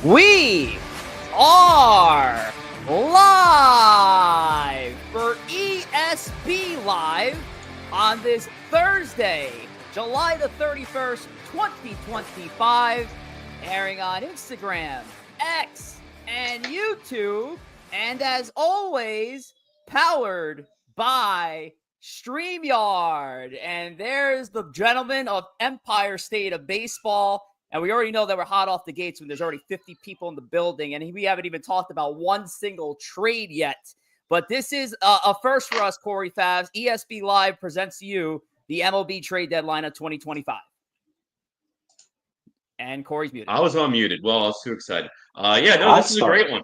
We are live for ESB Live on this Thursday, July the 31st, 2025, airing on Instagram, X, and YouTube, and as always, powered by StreamYard. And there's the gentleman of Empire State of Baseball. And we already know that we're hot off the gates when there's already 50 people in the building. And we haven't even talked about one single trade yet. But this is a first for us, Corey Favs. ESB Live presents to you the MLB trade deadline of 2025. And Corey's muted. I was unmuted. Well, I was too excited. This is a great one.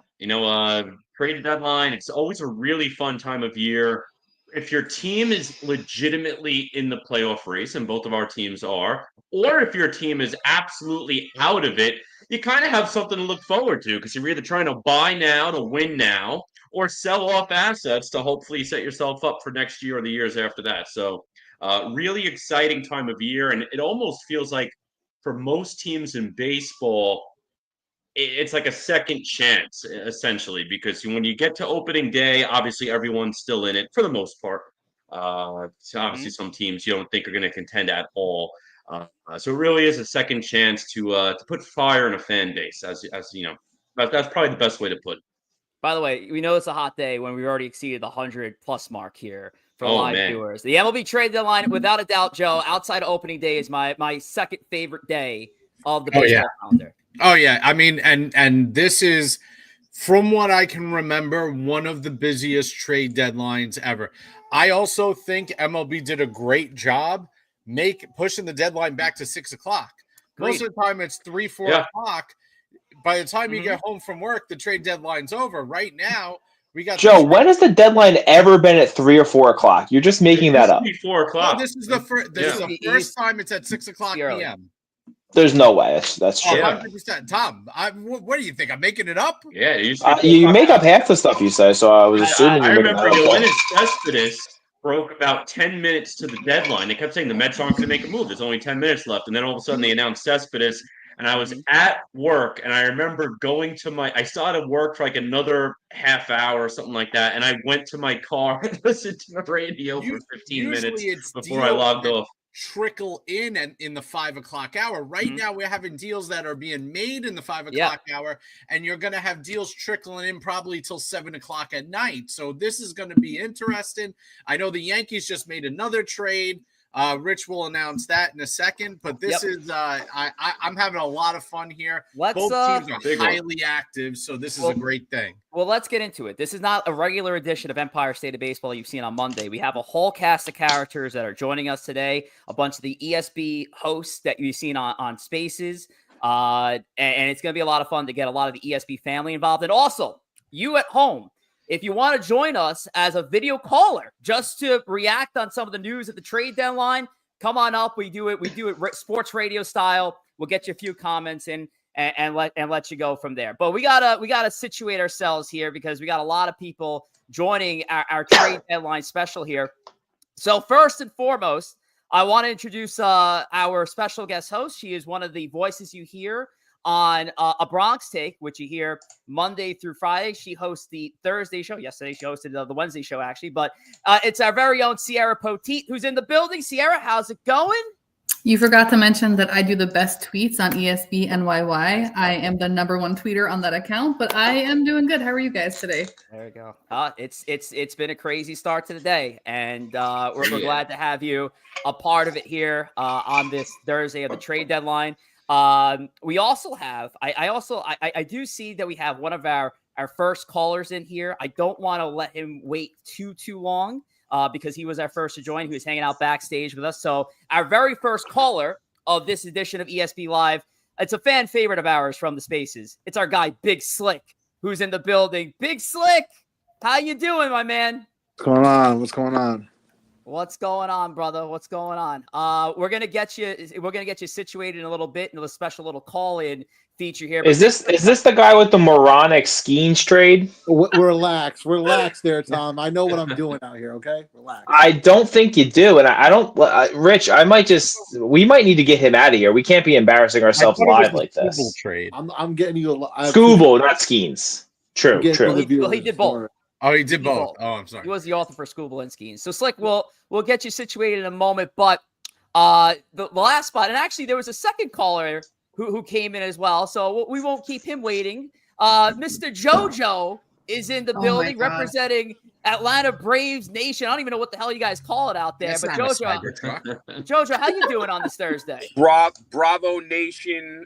Trade deadline, it's always a really fun time of year. If your team is legitimately in the playoff race, and both of our teams are, or if your team is absolutely out of it, you kind of have something to look forward to because you're either trying to buy now to win now or sell off assets to hopefully set yourself up for next year or the years after that. So really exciting time of year. And it almost feels like for most teams in baseball, it's like a second chance, essentially, because when you get to opening day, obviously everyone's still in it for the most part. So obviously some teams you don't think are going to contend at all. So it really is a second chance to put fire in a fan base, as you know. That's probably the best way to put it. By the way, we know it's a hot day when we've already exceeded the 100-plus mark here for live viewers. The MLB trade deadline, without a doubt, Joe, outside of opening day, is my second favorite day of the baseball calendar. Oh, yeah. I mean, and this is, from what I can remember, one of the busiest trade deadlines ever. I also think MLB did a great job pushing the deadline back to 6 o'clock. Most of the time it's 3, 4 o'clock. By the time you get home from work, the trade deadline's over. Right now, we got Joe. When has the deadline ever been at 3 or 4 o'clock? You're just making that up. 4 o'clock. No, this is the first time it's at 6 o'clock p.m. There's no way. That's true. 100%. Tom, what do you think? I'm making it up? Yeah, you make up half the stuff you say, so I was assuming I remember Yoenis Cespedes broke about 10 minutes to the deadline. They kept saying the Mets aren't going to make a move. There's only 10 minutes left. And then all of a sudden they announced Cespedes. And I was at work, and I remember going to I still had to work for like another half hour or something like that. And I went to my car and listened to the radio for 15 minutes before I logged off. Trickle in the 5 o'clock hour. Right now, we're having deals that are being made in the 5 o'clock hour, and you're going to have deals trickling in probably till 7 o'clock at night. So this is going to be interesting. I know the Yankees just made another trade. Rich will announce that in a second, but this is I'm having a lot of fun here. Both teams are highly active, so this is a great thing. Well, let's get into it. This is not a regular edition of Empire State of Baseball you've seen on Monday. We have a whole cast of characters that are joining us today, a bunch of the ESB hosts that you've seen on Spaces, and it's going to be a lot of fun to get a lot of the ESB family involved. And also, you at home, if you want to join us as a video caller just to react on some of the news at the trade deadline, come on up. We do it sports radio style. We'll get you a few comments in and let you go from there. But we gotta situate ourselves here because we got a lot of people joining our trade deadline special here. So first and foremost, I want to introduce our special guest host. She is one of the voices you hear on a Bronx Take, which you hear Monday through Friday. She hosts the Thursday show. Yesterday, she hosted the Wednesday show, actually. But it's our very own Ciarra Potete, who's in the building. Ciarra, how's it going? You forgot to mention that I do the best tweets on ESB NYY. I am the #1 tweeter on that account, but I am doing good. How are you guys today? There we go. It's been a crazy start to the day, and we're glad to have you a part of it here on this Thursday of the trade deadline. We also have, I do see that we have one of our first callers in here. I don't want to let him wait too long because he was our first to join. He was hanging out backstage with us. So our very first caller of this edition of ESB Live, it's a fan favorite of ours from the Spaces. It's our guy, Big Slick, who's in the building. Big Slick, how you doing, my man? What's going on? What's going on? What's going on, brother? What's going on? We're gonna get you situated in a little bit into a special little call in feature here. Is this the guy with the moronic Skeens trade? Relax there, Tom. I know what I'm doing out here. Okay, relax. I don't think you do, and I don't. Rich, we might need to get him out of here. We can't be embarrassing ourselves live like this. Trade. I'm getting you Scooble, not Skeens. True. He did both. Oh, he did both. Oh, I'm sorry. He was the author for Scooble and Skeens. So Slick, we'll get you situated in a moment, but the last spot, and actually there was a second caller who came in as well, so we won't keep him waiting. Mr. JoJo is in the building representing Atlanta Braves Nation. I don't even know what the hell you guys call it out there, That's but not a JoJo, how you doing on this Thursday? Bravo Nation.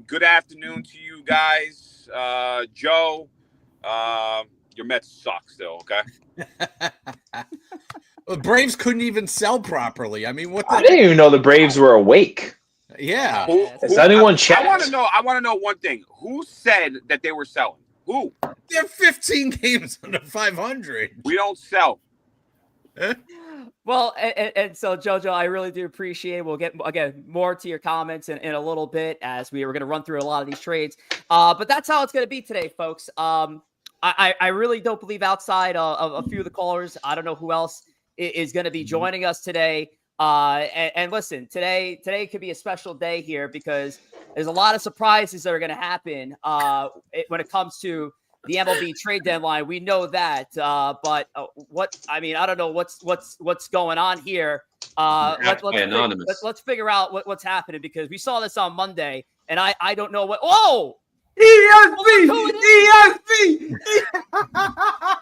Good afternoon to you guys. Joe, your Mets suck still, okay? The Braves couldn't even sell properly. I mean, I didn't even know the Braves were awake. Yeah. Has anyone checked? I want to know one thing. Who said that they were selling? Who? They're 15 games under 500. We don't sell. Well, and so JoJo, I really do appreciate it. We'll get again more to your comments in a little bit as we were going to run through a lot of these trades. But that's how it's going to be today, folks. I really don't believe outside of a few of the callers, I don't know who else is going to be joining us today. And listen, today could be a special day here because there's a lot of surprises that are going to happen when it comes to the MLB trade deadline. We know that, but I don't know what's going on here. Let's figure out what's happening because we saw this on Monday, and I don't know what. Whoa! ESB!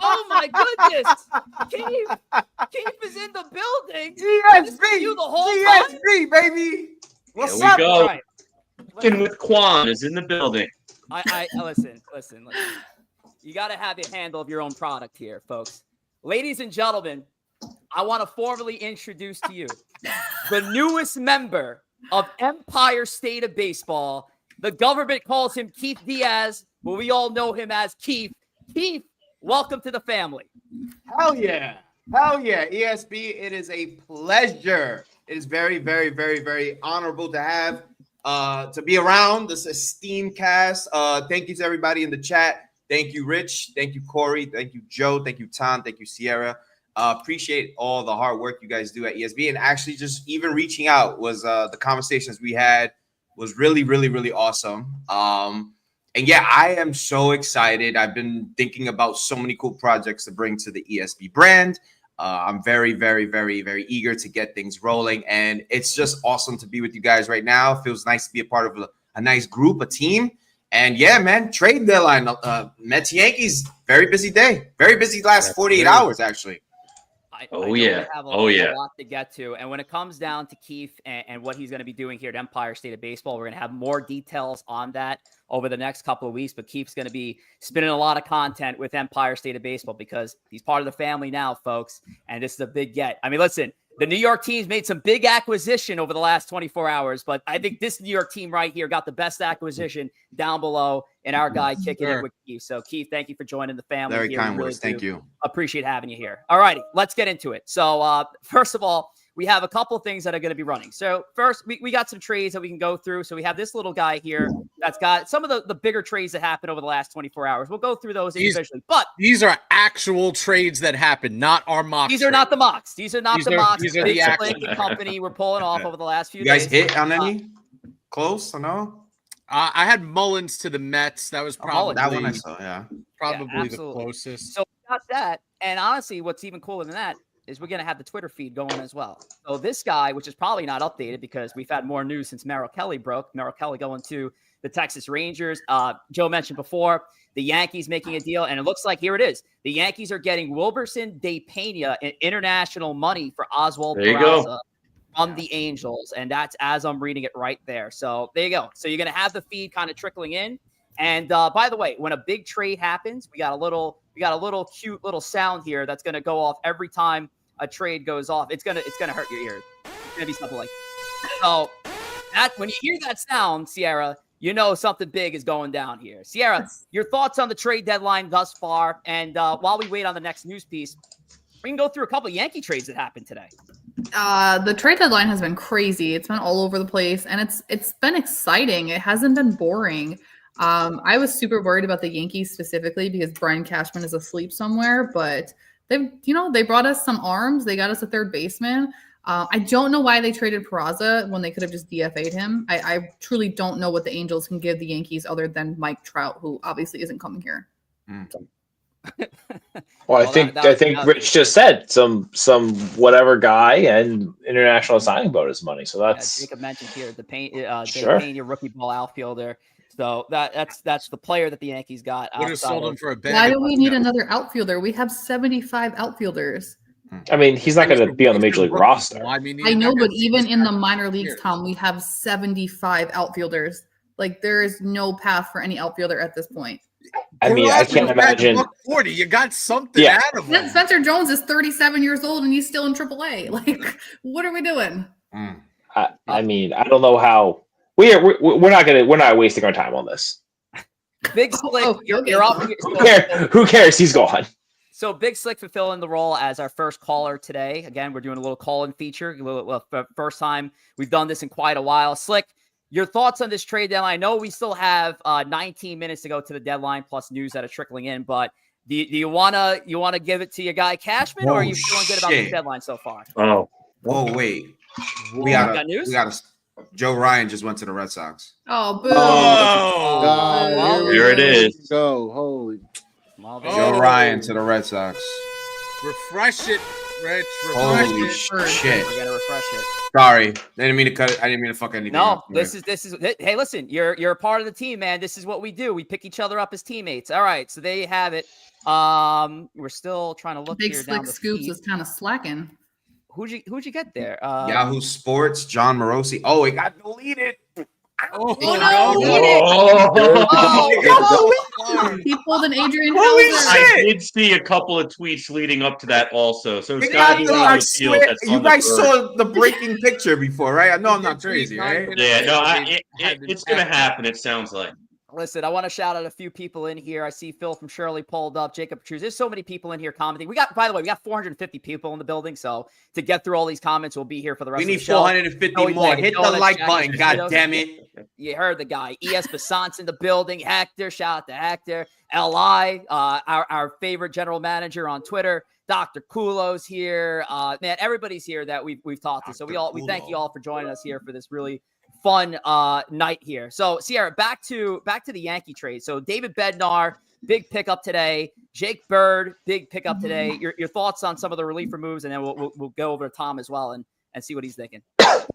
Oh my goodness! KEEF is in the building. ESB! You the whole time? ESB, baby! What's Here we up? go. Right. With Quan is in the building. I listen. You got to have a handle of your own product here, folks. Ladies and gentlemen, I want to formally introduce to you the newest member of Empire State of Baseball. The government calls him Keith Diaz, but we all know him as Keith. Keith, welcome to the family. Hell yeah. ESB, it is a pleasure. It is very, very, very, very honorable to have to be around this esteemed cast. Thank you to everybody in the chat. Thank you, Rich. Thank you, Corey. Thank you, Joe. Thank you, Tom. Thank you, Ciarra. Appreciate all the hard work you guys do at ESB. And actually just even reaching out was the conversations we had was really, really, really awesome. And yeah, I am so excited. I've been thinking about so many cool projects to bring to the ESB brand. I'm very, very, very, very eager to get things rolling. And it's just awesome to be with you guys right now. It feels nice to be a part of a nice group, a team. And yeah, man, trade deadline. Mets Yankees, very busy day. Very busy last 48 hours, actually. I know we have a lot to get to. And when it comes down to Keith and what he's going to be doing here at Empire State of Baseball, we're going to have more details on that over the next couple of weeks. But Keith's going to be spinning a lot of content with Empire State of Baseball because he's part of the family now, folks. And this is a big get. I mean, listen, the New York teams made some big acquisition over the last 24 hours, but I think this New York team right here got the best acquisition down below and our guy kicking it with Keith. So, Keith, thank you for joining the family. Very kind words. Thank you. Appreciate having you here. All righty, let's get into it. So, first of all, we have a couple of things that are going to be running. So first, we got some trades that we can go through. So we have this little guy here that's got some of the bigger trades that happened over the last 24 hours. We'll go through those individually. But these are actual trades that happened, not our mocks. These are not the mocks. These are not the mocks. These are the actual company we're pulling off over the last few days. You guys days. hit on any? Close or no? I had Mullins to the Mets. That was probably that one I saw. Yeah, probably the closest. So we got that. And honestly, what's even cooler than that is we're going to have the Twitter feed going as well. So this guy, which is probably not updated because we've had more news since Merrill Kelly broke. Merrill Kelly going to the Texas Rangers. Joe mentioned before the Yankees making a deal, and it looks like here it is. The Yankees are getting Wilberson de Pena in international money for Oswald Peraza from the Angels, and that's as I'm reading it right there. So there you go. So you're going to have the feed kind of trickling in. And by the way, when a big trade happens, we got a little cute little sound here that's going to go off every time a trade goes off. It's gonna hurt your ears. It's gonna be something like that. So that when you hear that sound, Ciarra, you know something big is going down here. Ciarra, your thoughts on the trade deadline thus far, and while we wait on the next news piece, we can go through a couple of Yankee trades that happened today. The trade deadline has been crazy. It's been all over the place, and it's been exciting. It hasn't been boring. I was super worried about the Yankees specifically because Brian Cashman is asleep somewhere, but they brought us some arms. They got us a third baseman. I don't know why they traded Peraza when they could have just DFA'd him. I truly don't know what the Angels can give the Yankees other than Mike Trout, who obviously isn't coming here. Well, I think Rich just said some whatever guy and international signing bonus money. So that's Jacob mentioned here the Sure. paying your rookie ball outfielder. So that's the player that the Yankees got. Would have sold him for a bag. Why do we need another outfielder? We have 75 outfielders. I mean, he's not going to be on the major league roster. I mean, I know, but even in the minor leagues, Tom, we have 75 outfielders. Like, there is no path for any outfielder at this point. I mean, I can't imagine. 40. You got something Yeah. out of him. Spencer Jones is 37 years old and he's still in AAA. Like, what are we doing? I mean, I don't know how we're not wasting our time on this. Big Slick, you're okay. up. Who cares? He's gone. So Big Slick fulfilling the role as our first caller today. Again, we're doing a little call-in feature. First time we've done this in quite a while. Slick, your thoughts on this trade deadline? I know we still have 19 minutes to go to the deadline, plus news that are trickling in. But do you wanna give it to your guy Cashman, or are you feeling good about this deadline so far? Oh, Whoa, wait. We got news? We got Joe Ryan just went to the Red Sox. Oh, boo. God, well, here it is. Go, holy. Well, Joe Ryan to the Red Sox. Refresh it, Rich. Refresh Holy it. shit. We're gonna refresh it. Sorry. I didn't mean to cut it. I didn't mean to fuck anything No, up. this is. Hey, listen, you're a part of the team, man. This is what we do. We pick each other up as teammates. All right, so there you have it. We're still trying to look Big here down Slick the Scoops feed. is kind of slacking. Who'd you get there? Yahoo Sports, John Morosi. Oh, it got deleted. Oh, no. He pulled an Adrian Holy Hauser. shit. I did see a couple of tweets leading up to that also. So it's It got got to be the- one I of the field swear, that's you on the guys verge. saw the breaking picture before, right? I know I'm not crazy, right? Yeah, no, it's going to happen, it sounds like. Listen, I want to shout out a few people in here. I see Phil from Shirley pulled up, Jacob Petrus. There's so many people in here commenting. By the way, we got 450 people in the building. So to get through all these comments, we'll be here for the rest We of need the show. 450 Oh, more. yeah, Hit the Donuts, like Jack, button. God Donuts. damn it. You heard the guy. ES Bassant's in the building. Hector, shout out to Hector. LI, our favorite general manager on Twitter. Dr. Kulo's here. Man, everybody's here that we've talked to. So we thank you all for joining us here for this really fun night here. So Ciarra, back to the Yankee trade. So David Bednar, big pickup today. Jake Bird, big pickup today. Your thoughts on some of the reliever moves, and then we'll go over to Tom as well and see what he's thinking.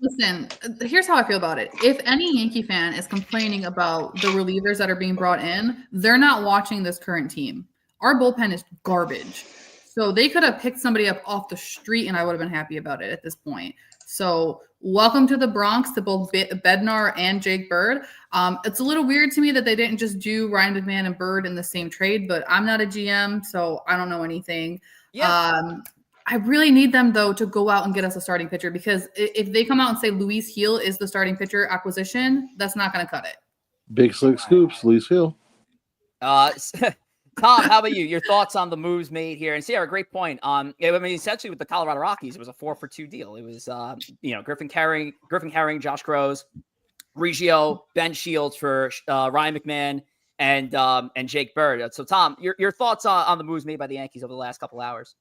Listen, here's how I feel about it. If any Yankee fan is complaining about the relievers that are being brought in, they're not watching this current team. Our bullpen is garbage. So they could have picked somebody up off the street and I would have been happy about it at this point. So welcome to the Bronx to both Bednar and Jake Bird. It's a little weird to me that they didn't just do Ryan McMahon and Bird in the same trade, but I'm not a GM, so I don't know anything. Yeah. I really need them, though, to go out and get us a starting pitcher, because if they come out and say Luis Gil is the starting pitcher acquisition, that's not going to cut it. Big Slick Scoops, Luis Hill. Tom, how about you? Your thoughts on the moves made here? And Ciarra, great point. I mean, essentially with the Colorado Rockies, it was a 4-for-2 deal. It was, Griffin Herring, Josh Groves, Reggio, Ben Shields for Ryan McMahon and Jake Bird. So, Tom, your thoughts on the moves made by the Yankees over the last couple hours?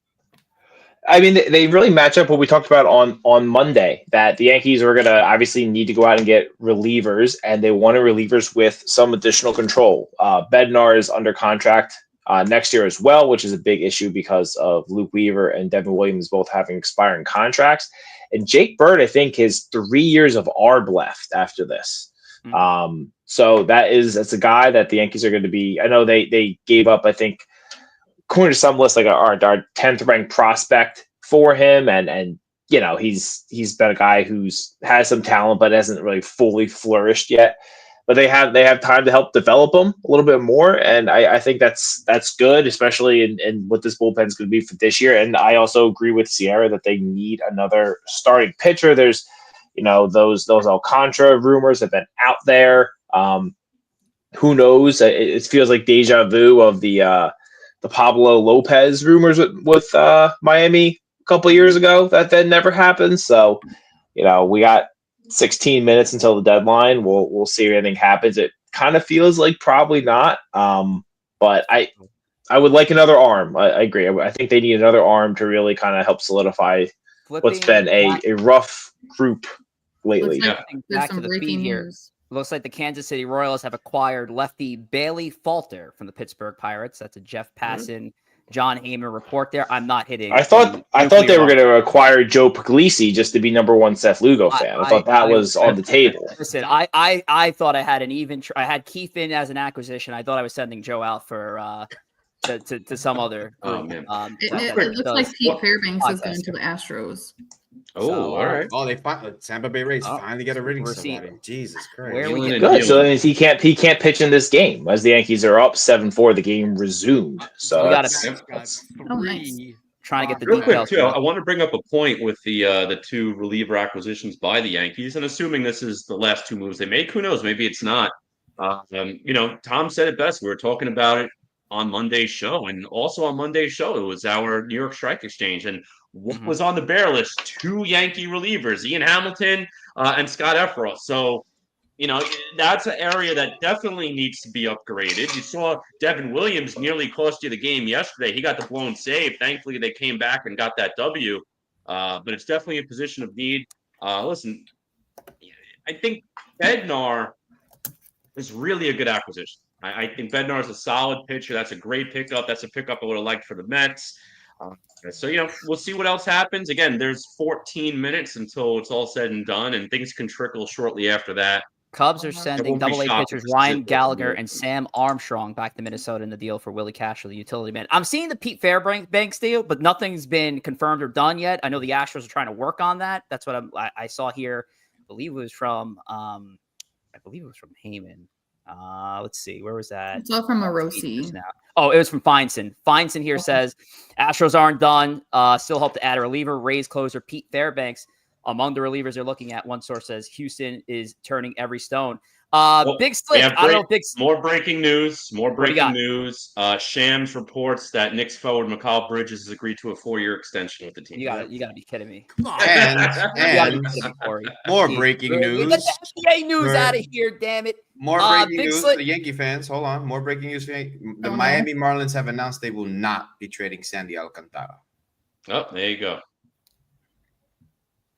I mean, they really match up what we talked about on Monday, that the Yankees were going to obviously need to go out and get relievers, and they wanted relievers with some additional control. Bednar is under contract next year as well, which is a big issue because of Luke Weaver and Devin Williams both having expiring contracts. And Jake Bird, I think, has 3 years of ARB left after this. Mm-hmm. So that's a guy that the Yankees are going to be. I know they gave up, I think, according to some lists, like our 10th ranked prospect for him, and he's been a guy who's has some talent but hasn't really fully flourished yet. But they have time to help develop him a little bit more, and I think that's good, especially in what this bullpen is going to be for this year. And I also agree with Ciarra that they need another starting pitcher. There's those Alcantara rumors have been out there. Who knows? It feels like deja vu of the Pablo Lopez rumors with Miami couple years ago that never happened. So, we got 16 minutes until the deadline. We'll see if anything happens. It kind of feels like probably not. But I would like another arm. I agree. I think they need another arm to really kind of help solidify what's been a rough group lately. Looks like there's Back some to the breaking feed here. news. Looks like the Kansas City Royals have acquired lefty Bailey Falter from the Pittsburgh Pirates. That's a Jeff Passan, John Heyman report there. I'm not hitting. I thought they were going to acquire Joe Pugliese just to be number one Seth Lugo fan. I thought that was on the table. Listen, I thought I had an even. I had KEEF in as an acquisition. I thought I was sending Joe out for to some other. Man. It looks like Pete Fairbanks is going to the Astros. Oh, all right. Oh, they Tampa Bay Rays finally get a ring. Jesus Christ! Good. So then he can't pitch in this game as the Yankees are up 7-4. The game resumed. So nice. Trying to get the real details. Quick too. I want to bring up a point with the two reliever acquisitions by the Yankees, and assuming this is the last two moves they make, who knows? Maybe it's not. Tom said it best. We were talking about it on Monday's show, and also on Monday's show, it was our New York Strike Exchange, and what was on the bear list? 2 Yankee relievers, Ian Hamilton and Scott Efros. So, that's an area that definitely needs to be upgraded. You saw Devin Williams nearly cost you the game yesterday. He got the blown save. Thankfully, they came back and got that W. But it's definitely a position of need. Listen, I think Bednar is really a good acquisition. I think Bednar is a solid pitcher. That's a great pickup. That's a pickup I would have liked for the Mets. So, we'll see what else happens. Again, there's 14 minutes until it's all said and done, and things can trickle shortly after that. Cubs are sending Double-A pitchers Ryan Gallagher and Sam Armstrong back to Minnesota in the deal for Willie Castro, the utility man. I'm seeing the Pete Fairbanks deal, but nothing's been confirmed or done yet. I know the Astros are trying to work on that. That's what I saw here. I believe it was from Heyman. Let's see, where was that? It's all from Morosi. Oh, it was from Feinstein. Feinstein here says Astros aren't done. Still hope to add a reliever. Rays closer Pete Fairbanks among the relievers they're looking at. One source says Houston is turning every stone. Big Slick. I don't know. More breaking news. Shams reports that Knicks forward Mikal Bridges has agreed to a 4-year extension with the team. You got to be kidding me. And more breaking news. Get the NBA news out of here, damn it. More breaking news for the Yankee fans. Hold on. More breaking news. The Miami Marlins have announced they will not be trading Sandy Alcantara. Oh, there you go.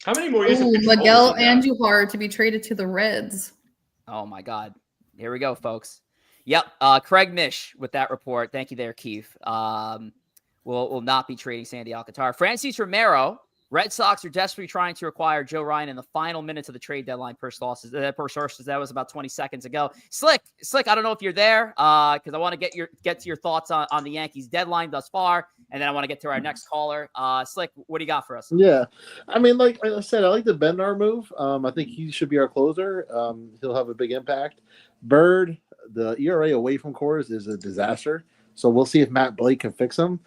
How many more years? Miguel Andujar to be traded to the Reds. Oh my God. Here we go, folks. Yep. Craig Mish with that report. Thank you there, KEEF. Will not be trading Sandy Alcantara. Francis Romero. Red Sox are desperately trying to acquire Joe Ryan in the final minutes of the trade deadline per sources. That was about 20 seconds ago. Slick, I don't know if you're there because I want to get to your thoughts on the Yankees deadline thus far, and then I want to get to our next caller. Slick, what do you got for us? Yeah, I mean, like I said, I like the Bednar move. I think he should be our closer. He'll have a big impact. Bird, the ERA away from cores is a disaster, so we'll see if Matt Blake can fix him.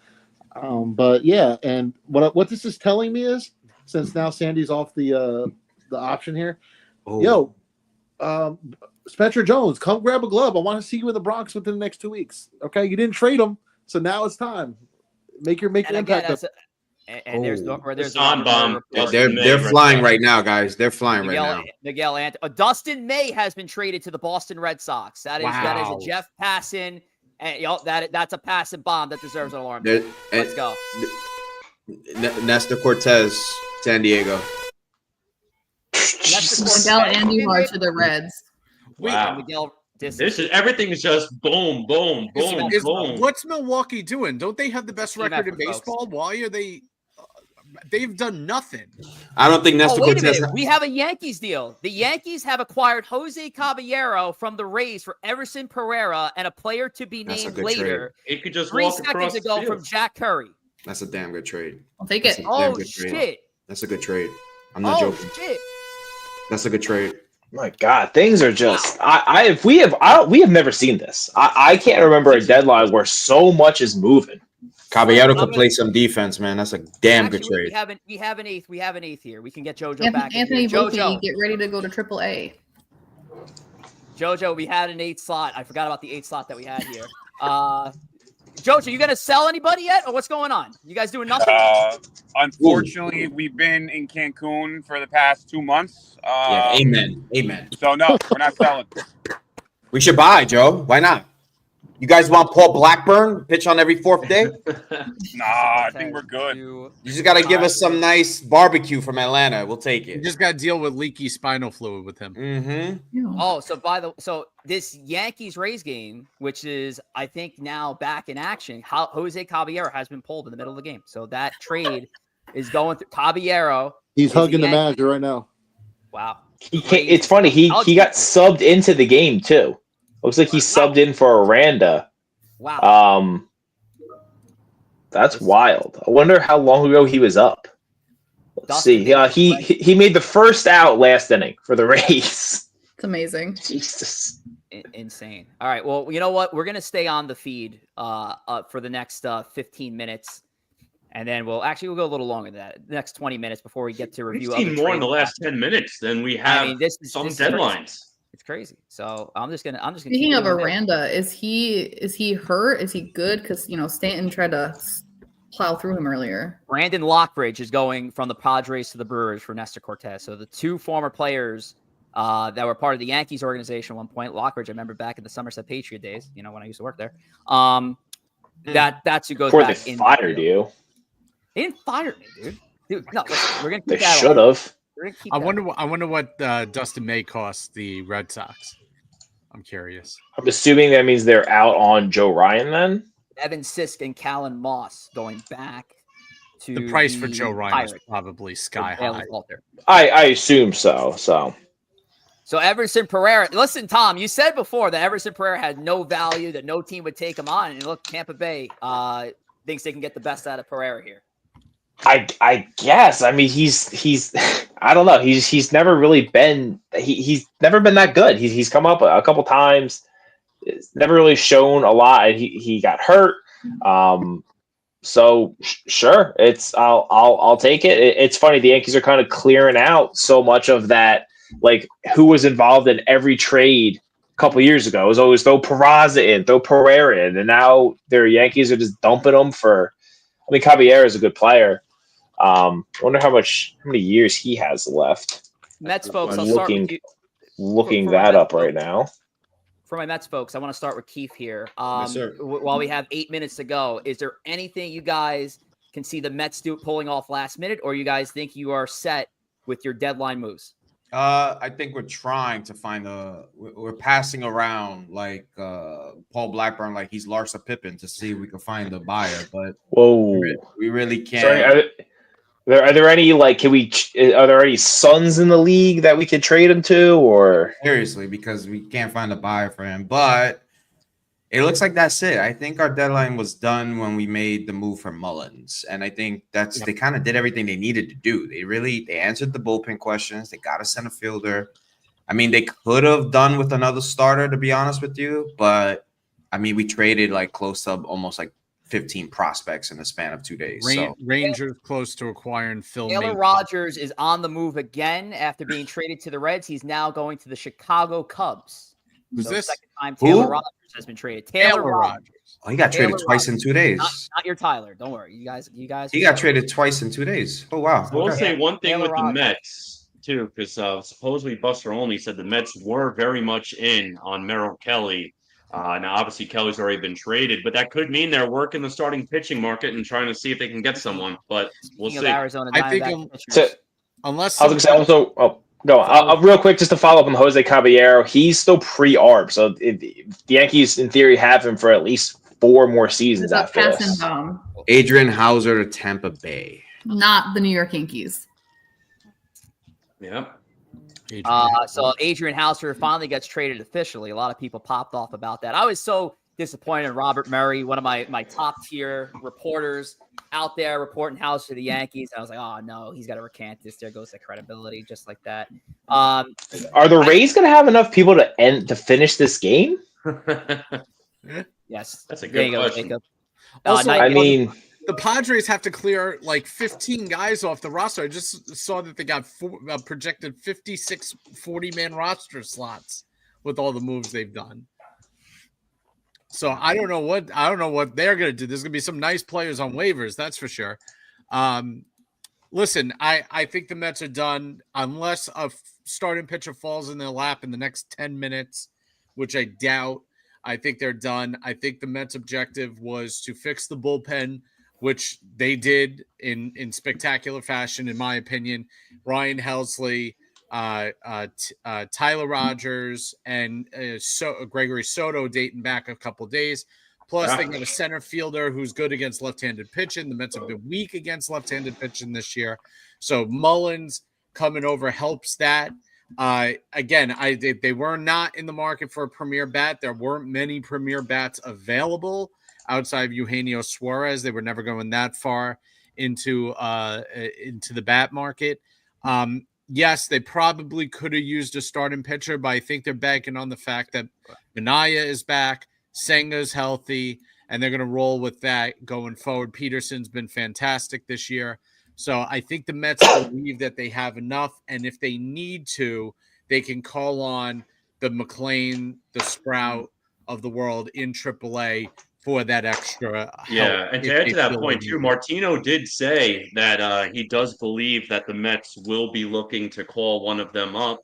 But yeah, and what this is telling me is, since now Sandy's off the option here, Spencer Jones, come grab a glove. I want to see you in the Bronx within the next 2 weeks. Okay, you didn't trade him, so now it's time. Make your impact. There's on bomb. They're flying right now, guys. They're flying right now. Dustin May has been traded to the Boston Red Sox. That is a Jeff Passan. And that's a passive bomb that deserves an alarm. Let's go. Nestor Cortez, San Diego. Miguel Andujar to the Reds. Wow. Miguel, everything is just boom, boom, boom, boom. What's Milwaukee doing? Don't they have the best record in baseball? Why are they? They've done nothing. I don't think Nestor Cortez. We have a Yankees deal. The Yankees have acquired Jose Caballero from the Rays for Everson Pereira and a player to be named later. It could just 3 seconds ago from Jack Curry. That's a damn good trade. I'll take it. Oh shit! That's a good trade. I'm not joking. Shit. That's a good trade. My God, things are just. We have never seen this. I can't remember a deadline where so much is moving. Caballero could play some defense, man. That's a damn good trade. We have an eighth here. We can get JoJo back. Anthony Volpe, get ready to go to AAA. JoJo, we had an 8 slot. I forgot about the 8 slot that we had here. JoJo, you gonna sell anybody yet, or what's going on? You guys doing nothing? Unfortunately, we've been in Cancun for the past 2 months. Yeah, amen. So no, we're not selling. We should buy, Joe. Why not? You guys want Paul Blackburn pitch on every 4th day? Nah, I think we're good. You just got to give us some nice barbecue from Atlanta. We'll take it. You just got to deal with leaky spinal fluid with him. Mm-hmm. Oh, so this Yankees-Rays game, which is I think now back in action, Jose Caballero has been pulled in the middle of the game. So that trade is going through Caballero. He's hugging the manager right now. Wow. It's funny. He got subbed into the game too. Looks like he subbed in for Aranda. Wow. That's wild. I wonder how long ago he was up. Let's see. He made the first out last inning for the Rays. It's amazing. Jesus. Insane. All right. Well, you know what? We're gonna stay on the feed for the next 15 minutes. And then we'll go a little longer than that. The next 20 minutes before we get to review. We've seen more in the last 10 minutes than we have some deadlines. It's crazy. So I'm just gonna. Speaking of Aranda, is he hurt? Is he good? Because Stanton tried to plow through him earlier. Brandon Lockbridge is going from the Padres to the Brewers for Nestor Cortez. So the two former players that were part of the Yankees organization at one point. Lockbridge, I remember back in the Somerset Patriot days. When I used to work there. That's who goes before back. They fired you. They didn't fire me, dude. No, listen, we're gonna. They should have. I wonder what Dustin May cost the Red Sox. I'm curious. I'm assuming that means they're out on Joe Ryan then. Evan Sisk and Callan Moss going back to the price for Joe Ryan Pirates. is probably sky high. I assume so. So Everson Pereira. Listen, Tom, you said before that Everson Pereira had no value, that no team would take him on, and look, Tampa Bay thinks they can get the best out of Pereira here. I guess. I mean, he's I don't know. He's never really been he's never been that good. He's come up a couple times. It's never really shown a lot. He got hurt. So sure, I'll take it. It's funny. The Yankees are kind of clearing out so much of that. Like who was involved in every trade a couple years ago? It was always throw Peraza in, throw Pereira in, and now their Yankees are just dumping them for. I mean, Caballero is a good player. I wonder how many years he has left. Mets folks, I'm I'll start with you. Looking that up right now. For my Mets folks, I want to start with KEEF here. Yes, sir. While we have 8 minutes to go, is there anything you guys can see the Mets pulling off last minute, or you guys think you are set with your deadline moves? I think we're trying to find we're passing around like Paul Blackburn, like he's Larsa Pippen, to see if we can find a buyer. But we really can't. Sorry, are there any are there any Suns in the league that we could trade him to, or seriously, because we can't find a buyer for him? But it looks like that's it. I think our deadline was done when we made the move for Mullins, and I think they kind of did everything they needed to do. They answered the bullpen questions. They got a center fielder. I mean, they could have done with another starter, to be honest with you, but I mean, we traded like close to almost like 15 prospects in the span of 2 days. Rangers close to acquiring Phil Taylor Rogers is on the move again after being traded to the Reds. He's now going to the Chicago Cubs. Who's this? Second time Taylor Rogers has been traded. Taylor Rogers. Oh, he got traded twice in 2 days. Not your Tyler. Don't worry. You guys. He got traded twice in 2 days. Oh, wow. I will say one thing with the Mets, too, because supposedly Buster Olney said the Mets were very much in on Merrill Kelly. Now, obviously, Kelly's already been traded, but that could mean they're working the starting pitching market and trying to see if they can get someone. But we'll see. Arizona, I think unless I was going to say also. Go on. Real quick, just to follow up on Jose Caballero, he's still pre-ARB, so the Yankees, in theory, have him for at least 4 more seasons after this. Adrian Hauser to Tampa Bay. Not the New York Yankees. Yeah. So Adrian Hauser finally gets traded officially. A lot of people popped off about that. I was so disappointed in Robert Murray, one of my top-tier reporters out there reporting Hauser to the Yankees. I was like, oh, no, he's got to recant this. There goes the credibility, just like that. Are the Rays going to have enough people to finish this game? Yes. That's a good question. Jacob. Also, I mean, the Padres have to clear like 15 guys off the roster. I just saw that they got projected 56 40-man roster slots with all the moves they've done. So I don't know what they're going to do. There's going to be some nice players on waivers, that's for sure. Listen, I think the Mets are done unless a starting pitcher falls in their lap in the next 10 minutes, which I doubt. I think they're done. I think the Mets' objective was to fix the bullpen, which they did in spectacular fashion, in my opinion. Ryan Helsley, Tyler Rogers, and Gregory Soto dating back a couple days. Plus, they got a center fielder who's good against left-handed pitching. The Mets have been weak against left-handed pitching this year. So Mullins coming over helps that. Again, they were not in the market for a premier bat. There weren't many premier bats available outside of Eugenio Suarez. They were never going that far into the bat market. Yes, they probably could have used a starting pitcher, but I think they're banking on the fact that Minaya is back, Senga's healthy, and they're going to roll with that going forward. Peterson's been fantastic this year. So I think the Mets believe that they have enough, and if they need to, they can call on the McLean, the Sprout of the world in AAA for that extra help. Yeah, and to add to that point too, Martino did say that he does believe that the Mets will be looking to call one of them up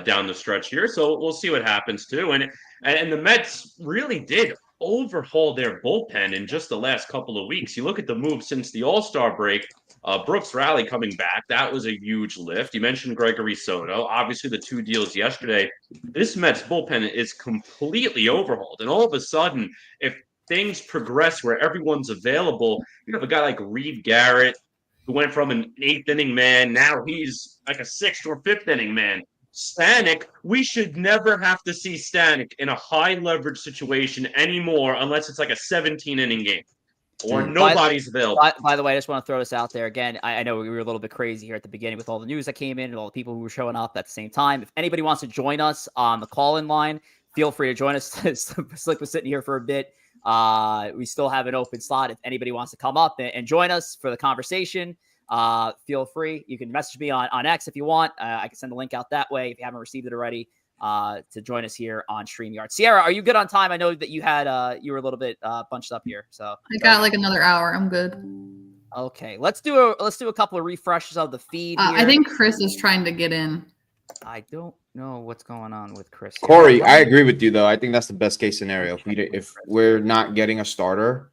down the stretch here. So we'll see what happens too. And the Mets really did overhaul their bullpen in just the last couple of weeks. You look at the move since the All-Star break. Brooks Rally coming back, that was a huge lift. You mentioned Gregory Soto. Obviously, the 2 deals yesterday. This Mets bullpen is completely overhauled. And all of a sudden, if things progress where everyone's available, you have a guy like Reed Garrett, who went from an 8th inning man, now he's like a 6th or 5th inning man. Stanek, we should never have to see Stanek in a high leverage situation anymore unless it's like a 17-inning game. Or nobody's available. By the way, I just want to throw this out there again. I know we were a little bit crazy here at the beginning with all the news that came in and all the people who were showing up at the same time. If anybody wants to join us on the call-in line, feel free to join us. Slick was sitting here for a bit. We still have an open slot. If anybody wants to come up and join us for the conversation, feel free. You can message me on X if you want. I can send the link out that way if you haven't received it already. To join us here on StreamYard. Ciarra, are you good on time? I know that you were a little bit bunched up here. So I got like another hour. I'm good. Okay, let's do a couple of refreshes of the feed here. I think Chris is trying to get in. I don't know what's going on with Chris. Corey, I agree with you though. I think that's the best case scenario. If we're not getting a starter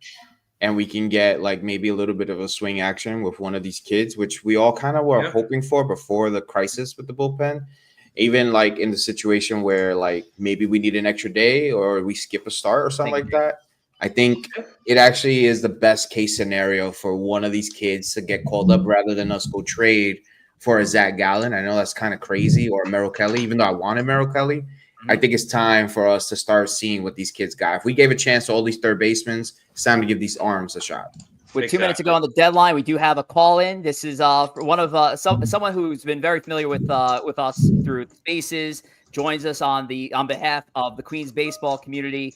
and we can get like maybe a little bit of a swing action with one of these kids, which we all kind of were hoping for before the crisis with the bullpen. Even like in the situation where like maybe we need an extra day or we skip a start or something like that. I think it actually is the best case scenario for one of these kids to get called up rather than us go trade for a Zach Gallen. I know that's kind of crazy, or Merrill Kelly, even though I wanted Merrill Kelly. I think it's time for us to start seeing what these kids got. If we gave a chance to all these third basemen, it's time to give these arms a shot. With 2 minutes to go on the deadline, we do have a call in. This is one of someone who's been very familiar with us through Spaces. Joins us on behalf of the Queens baseball community.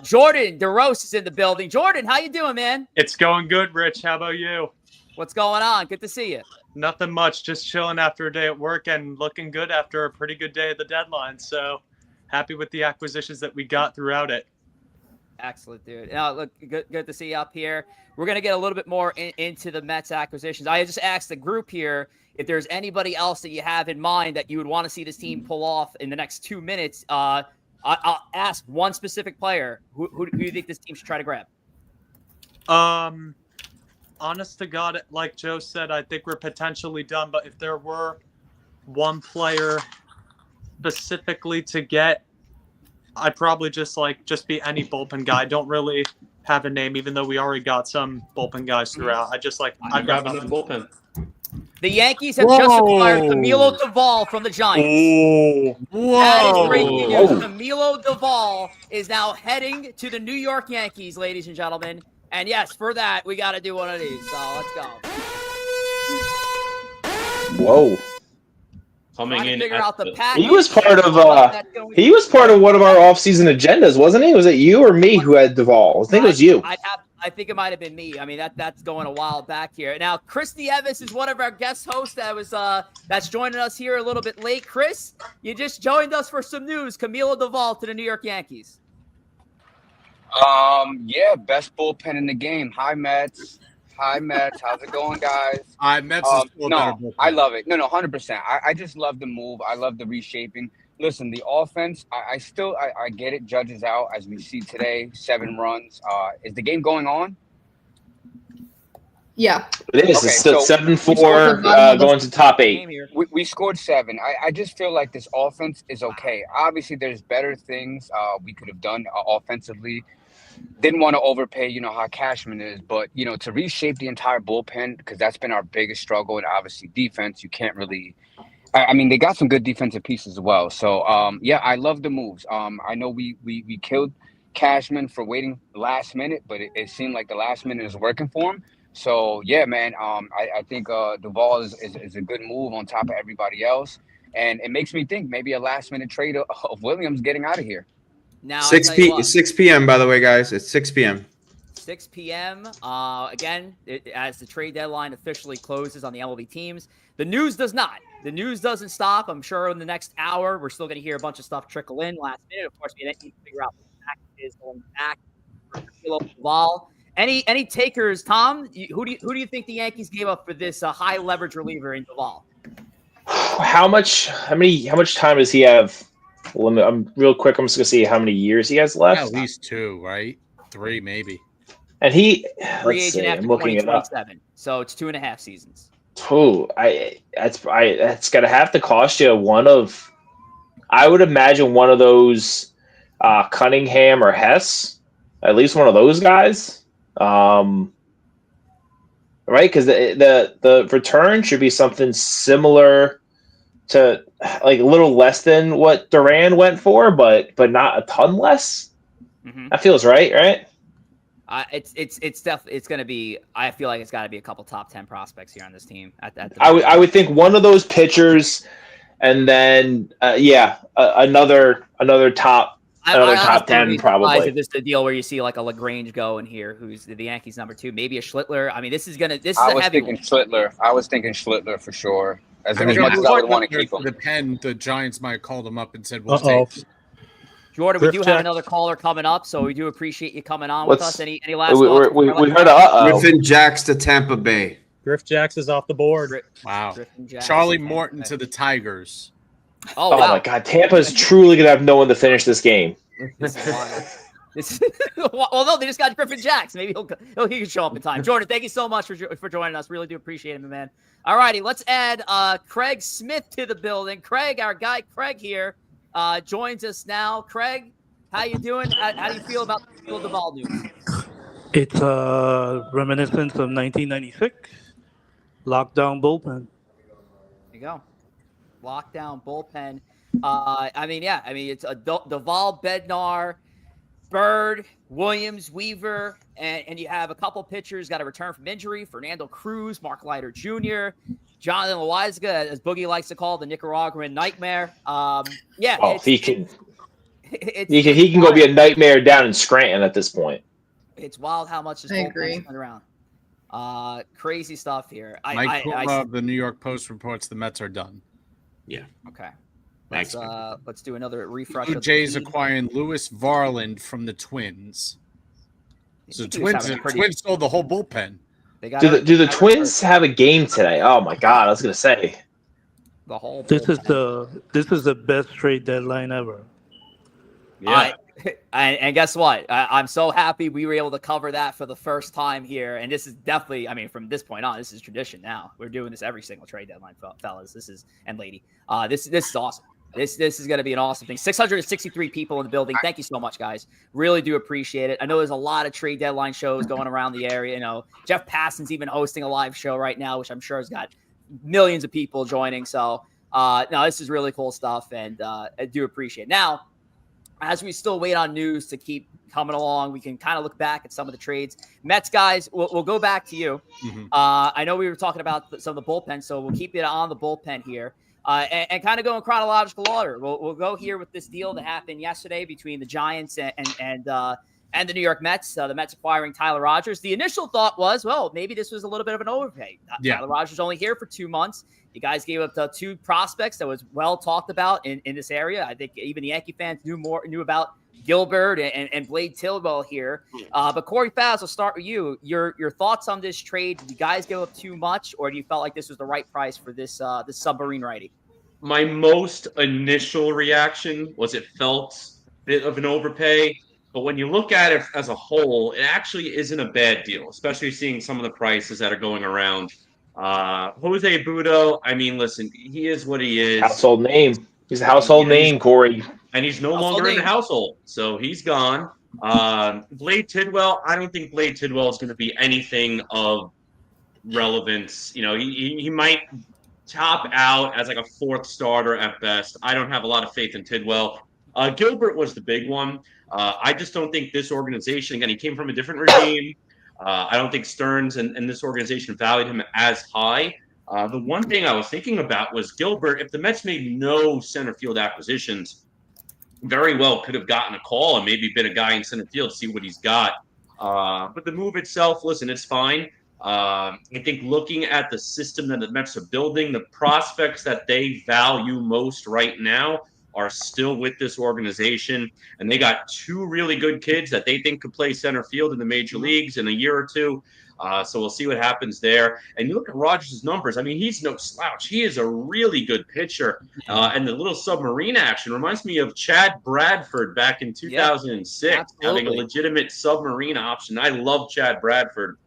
Jordan DeRose is in the building. Jordan, how you doing, man? It's going good, Rich. How about you? What's going on? Good to see you. Nothing much. Just chilling after a day at work and looking good after a pretty good day at the deadline. So happy with the acquisitions that we got throughout it. Excellent, dude. Now, look, good to see you up here. We're going to get a little bit more into the Mets acquisitions. I just asked the group here if there's anybody else that you have in mind that you would want to see this team pull off in the next 2 minutes. I'll ask one specific player. Who do you think this team should try to grab? Honest to God, like Joe said, I think we're potentially done. But if there were one player specifically to get, I'd probably just be any bullpen guy. I don't really have a name, even though we already got some bullpen guys throughout. I'd grab another bullpen. The Yankees have just acquired Camilo Doval from the Giants. Whoa! That is great news. Camilo Doval is now heading to the New York Yankees, ladies and gentlemen. And yes, for that, we got to do one of these. So let's go. Whoa. Coming in, he was part of one of our offseason agendas, wasn't he? Was it you or me who had Duvall? I think it was you. I think it might have been me. I mean, that's going a while back here. Now, Chris Nieves is one of our guest hosts that's joining us here a little bit late. Chris, you just joined us for some news. Camilo Doval to the New York Yankees. Yeah, best bullpen in the game. Hi, Mets. How's it going, guys? Mets is still a better No, bullpen. I love it. No, 100%. I just love the move. I love the reshaping. Listen, the offense, I still get it. Judges out as we see today, 7 runs. Is the game going on? Yeah. It is. Okay, It's still so 7-4 going to top 8. We scored 7. I just feel like this offense is okay. Obviously, there's better things we could have done offensively. Didn't want to overpay, you know how Cashman is, but to reshape the entire bullpen, because that's been our biggest struggle, and obviously defense, you can't really. I mean, they got some good defensive pieces as well. So yeah, I love the moves. I know we killed Cashman for waiting last minute, but it seemed like the last minute is working for him. So yeah, man, I think Duvall is a good move on top of everybody else, and it makes me think maybe a last minute trade of Williams getting out of here. Now 6 p.m. by the way, guys. It's 6 p.m. 6 p.m. Again, as the trade deadline officially closes on the MLB teams, the news does not. The news doesn't stop. I'm sure in the next hour, we're still going to hear a bunch of stuff trickle in last minute. Of course, we need to figure out what the package is going back for Duvall. Any takers, Tom? Who do you think the Yankees gave up for this high leverage reliever in Duvall? How much time does he have? I'm real quick. I'm just gonna see how many years he has left. At least 2, right? 3, maybe. And he free agent after 2027, so it's 2.5 seasons. Oh, that's gonna have to cost you one of. I would imagine one of those Cunningham or Hess, at least one of those guys. Right, because the return should be something similar to like a little less than what Duran went for, but not a ton less. Mm-hmm. That feels right. It's definitely going to be. I feel like it's got to be a couple top 10 prospects here on this team. I would think one of those pitchers, and then another top. Another top 10 probably. If this is a deal where you see like a LaGrange go in here, who's the Yankees number 2, maybe a Schlittler. I mean, this is a heavy one. I was thinking Schlittler for sure. As much as I would want to keep him. The Giants might have called him up and said, "We'll take." Jordan, we do have another caller coming up, so we do appreciate you coming on with us. Any last thoughts? We heard Griffin Jacks to Tampa Bay. Griff Jacks is off the board. Wow. Charlie Morton to the Tigers. Oh wow. My God, Tampa's truly gonna have no one to finish this game. This is wild. Well, no, they just got Griffin Jacks. Maybe he can show up in time. Jordan, thank you so much for joining us. Really do appreciate it, man. All righty, let's add Craig Smith to the building. Craig, our guy Craig here, joins us now. Craig, how you doing? How do you feel about the Field of All news? It's a reminiscence of 1996 lockdown bullpen. There you go. Lockdown bullpen. It's a Duvall, Bednar, Bird, Williams, Weaver, and you have a couple pitchers got to return from injury. Fernando Cruz, Mark Leiter Jr., Jonathan Loaizaga, as Boogie likes to call the Nicaraguan nightmare. He can go be a nightmare down in Scranton at this point. It's wild how much this bullpen's coming around. Crazy stuff here. Mike Kula of the New York Post reports the Mets are done. Yeah. Okay. Thanks. Let's do another refresh. Blue Jays acquiring Lewis Varland from the Twins. So Twins sold the whole bullpen. Do the Twins have a game today? Oh my God, I was gonna say. The whole. This is the best trade deadline ever. Yeah. And guess what? I'm so happy we were able to cover that for the first time here. And this is definitely, from this point on, this is tradition now. We're doing this every single trade deadline, fellas. This is lady. This is awesome. This is going to be an awesome thing. 663 people in the building. Thank you so much, guys. Really do appreciate it. I know there's a lot of trade deadline shows going around the area. Jeff Passan's even hosting a live show right now, which I'm sure has got millions of people joining. So, no, this is really cool stuff, and I do appreciate it. Now, as we still wait on news to keep coming along, we can kind of look back at some of the trades. Mets guys, we'll go back to you. Mm-hmm. I know we were talking about some of the bullpen, so we'll keep it on the bullpen here. And kind of go in chronological order. We'll go here with this deal that happened yesterday between the Giants and the New York Mets. The Mets acquiring Tyler Rogers. The initial thought was, well, maybe this was a little bit of an overpay. Tyler Rogers only here for 2 months. You guys gave up the 2 prospects that was well talked about in this area. I think even the Yankee fans knew about Gilbert and Blade Tillwell here. But Corey Favs, will start with you. Your thoughts on this trade? Did you guys give up too much, or do you felt like this was the right price for this submarine righty? My most initial reaction was it felt a bit of an overpay. But when you look at it as a whole, it actually isn't a bad deal, especially seeing some of the prices that are going around. Jose Budo, I mean, listen, he is what he is. Household name. He's a household name, Corey. And he's no longer in the household, so he's gone. Blade Tidwell, I don't think Blade Tidwell is going to be anything of relevance. You know, he might top out as like a fourth starter at best. I don't have a lot of faith in Tidwell. Gilbert was the big one. I just don't think this organization, again, he came from a different regime. I don't think Stearns and this organization valued him as high. The one thing I was thinking about was Gilbert, if the Mets made no center field acquisitions, very well could have gotten a call and maybe been a guy in center field to see what he's got. But the move itself, listen, it's fine. I think looking at the system that the Mets are building, the prospects that they value most right now are still with this organization. And they got two really good kids that they think could play center field in the major leagues in a year or two. So we'll see what happens there. And you look at Rogers' numbers. I mean, he's no slouch. He is a really good pitcher. And the little submarine action reminds me of Chad Bradford back in 2006, having a legitimate submarine option. I love Chad Bradford.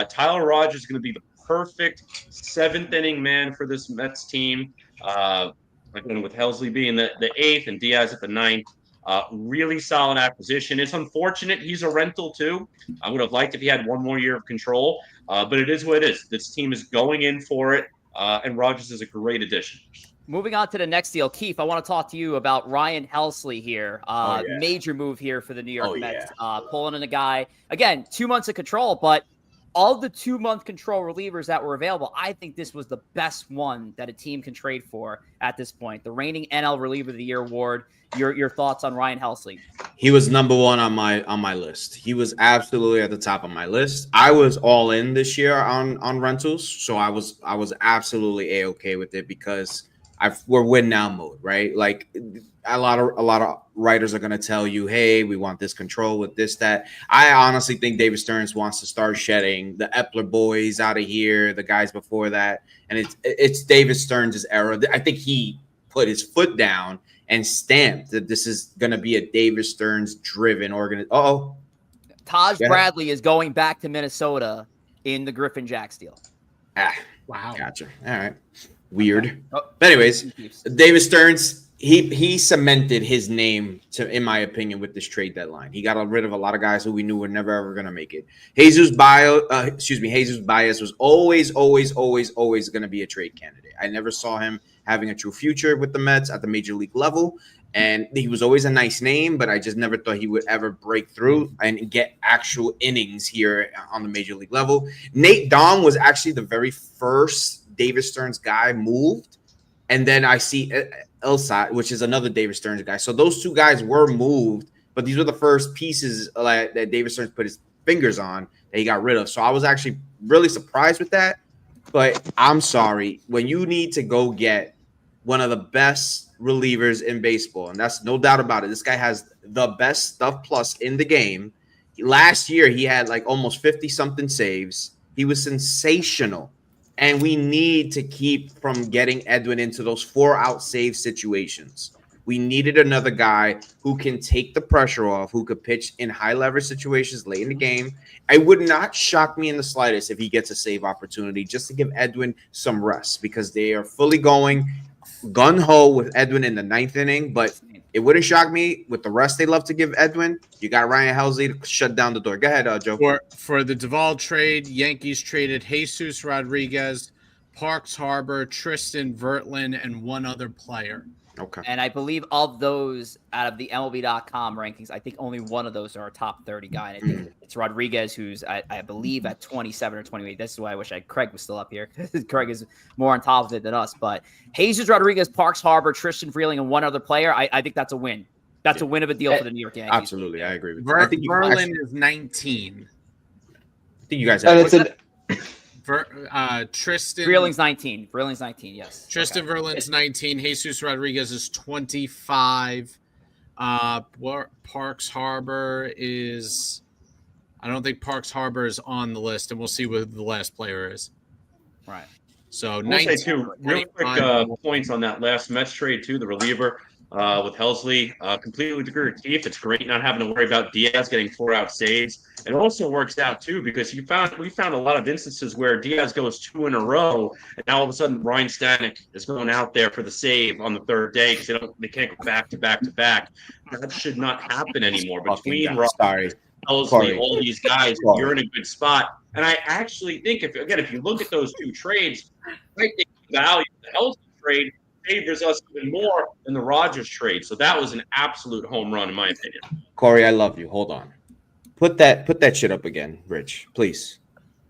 Tyler Rogers is going to be the perfect seventh inning man for this Mets team. Again, with Helsley being the eighth and Diaz at the ninth. Really solid acquisition. It's unfortunate he's a rental too. I would have liked if he had one more year of control, but it is what it is. This team is going in for it, and Rogers is a great addition. Moving on to the next deal, KEEF, I want to talk to you about Ryan Helsley here. Major move here for the New York Mets. Pulling in a guy, again, 2 months of control, but all the 2-month control relievers that were available, I think this was the best one that a team can trade for at this point. The reigning NL Reliever of the Year award. Your thoughts on Ryan Helsley? He was number one on my list. He was absolutely at the top of my list. I was all in this year on rentals, so I was absolutely A-okay with it because we're win now mode, right? Like a lot of writers are going to tell you, hey, we want this control with this, that. I honestly think David Stearns wants to start shedding the Epler boys out of here, the guys before that, and it's David Stearns' era. I think he put his foot down and stamped that this is going to be a David Stearns driven organization. Taj Bradley is going back to Minnesota in the Griffin Jacks deal. Wow. Gotcha. All right. Weird. But anyways, David Stearns, he cemented his name in my opinion, with this trade deadline. He got rid of a lot of guys who we knew were never ever going to make it. Jesus Baez was always going to be a trade candidate. I never saw him having a true future with the Mets at the major league level. And he was always a nice name, but I just never thought he would ever break through and get actual innings here on the major league level. Nate Dom was actually the very first David Stearns guy moved. And then I see Elsat, which is another David Stearns guy. So those two guys were moved, but these were the first pieces that David Stearns put his fingers on that he got rid of. So I was actually really surprised with that. But I'm sorry, when you need to go get one of the best relievers in baseball, and that's no doubt about it. This guy has the best stuff plus in the game. Last year, he had like almost 50-something saves. He was sensational. And we need to keep from getting Edwin into those 4-out save situations. We needed another guy who can take the pressure off, who could pitch in high leverage situations late in the game. It would not shock me in the slightest if he gets a save opportunity just to give Edwin some rest, because they are fully going gun-ho with Edwin in the 9th inning, but it wouldn't shock me with the rest they love to give Edwin. You got Ryan Helsley to shut down the door. Go ahead, Joe. For the Duvall trade, Yankees traded Jesus Rodriguez, Parks Harbor, Tristan Vertland, and one other player. Okay. And I believe of those out of the MLB.com rankings, I think only one of those are a top 30 guy. And I think it's Rodriguez, who's, I believe, at 27 or 28. This is why I wish Kregg was still up here. Kregg is more on top of it than us. But Jesus Rodriguez, Parks Harbor, Tristan Vreeling, and one other player, I think that's a win. That's a win of a deal for the New York Yankees. Absolutely. I agree with you. I think Verlin is 19. I think you guys have Tristan Vreeling's 19. Yes. Tristan Verlin's 19. Jesus Rodriguez is 25. Parks Harbor is. I don't think Parks Harbor is on the list, and we'll see what the last player is. Right. So, I'll say too, real quick points on that last Mets trade too. The reliever with Helsley, completely agree with KEEF. It's great not having to worry about Diaz getting 4-out saves. It also works out too because we found a lot of instances where Diaz goes 2 in a row, and now all of a sudden Ryan Stanek is going out there for the save on the third day because they can't go back to back to back. That should not happen anymore. Between Helsley, all these guys, you're in a good spot. And I actually think if you look at those two trades, I think the value of the Helsley trade favors us even more than the Rogers trade. So that was an absolute home run, in my opinion. Corey, I love you. Hold on. Put that shit up again, Rich, please.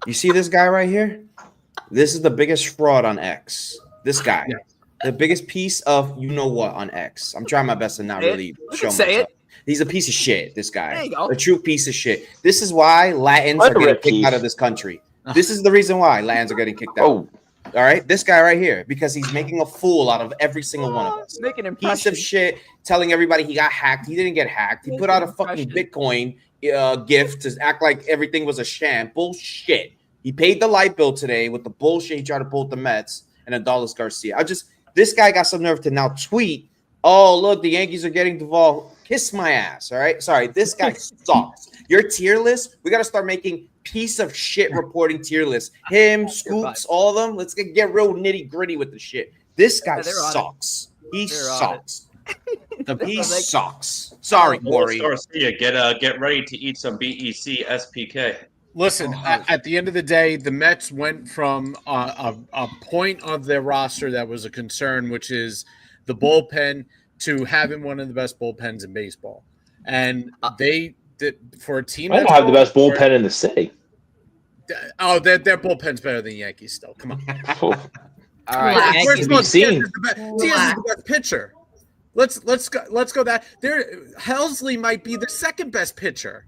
You see this guy right here? This is the biggest fraud on X. This guy. Yeah. The biggest piece of you know what on X. I'm trying my best to not really show myself. He's a piece of shit, this guy. There you go. A true piece of shit. This is why Latins are getting kicked out of this country. This is the reason why Latins are getting kicked out. All right? This guy right here, because he's making a fool out of every single one of us. Making an piece of shit, telling everybody he got hacked. He didn't get hacked. He put out a fucking Bitcoin gift to act like everything was a sham. Bullshit. He paid the light bill today with the bullshit he tried to pull with the Mets and Adolis Garcia. This guy got some nerve to now tweet, oh, look, the Yankees are getting Duvall. Kiss my ass, all right? Sorry, this guy sucks. Your tier list, we got to start making piece of shit reporting tier lists. Him, Scoops, all of them. Let's get real nitty gritty with the shit. This guy sucks. He sucks. He sucks. Sorry, Corey. Get ready to eat some BEC SPK. Listen, at the end of the day, the Mets went from a point of their roster that was a concern, which is the bullpen, to having one of the best bullpens in baseball. And they did for a team I don't have the best bullpen in the city. Oh, their bullpen's better than Yankees still. Come on. All right. Diaz is the best pitcher. Let's go that. Helsley might be the second best pitcher.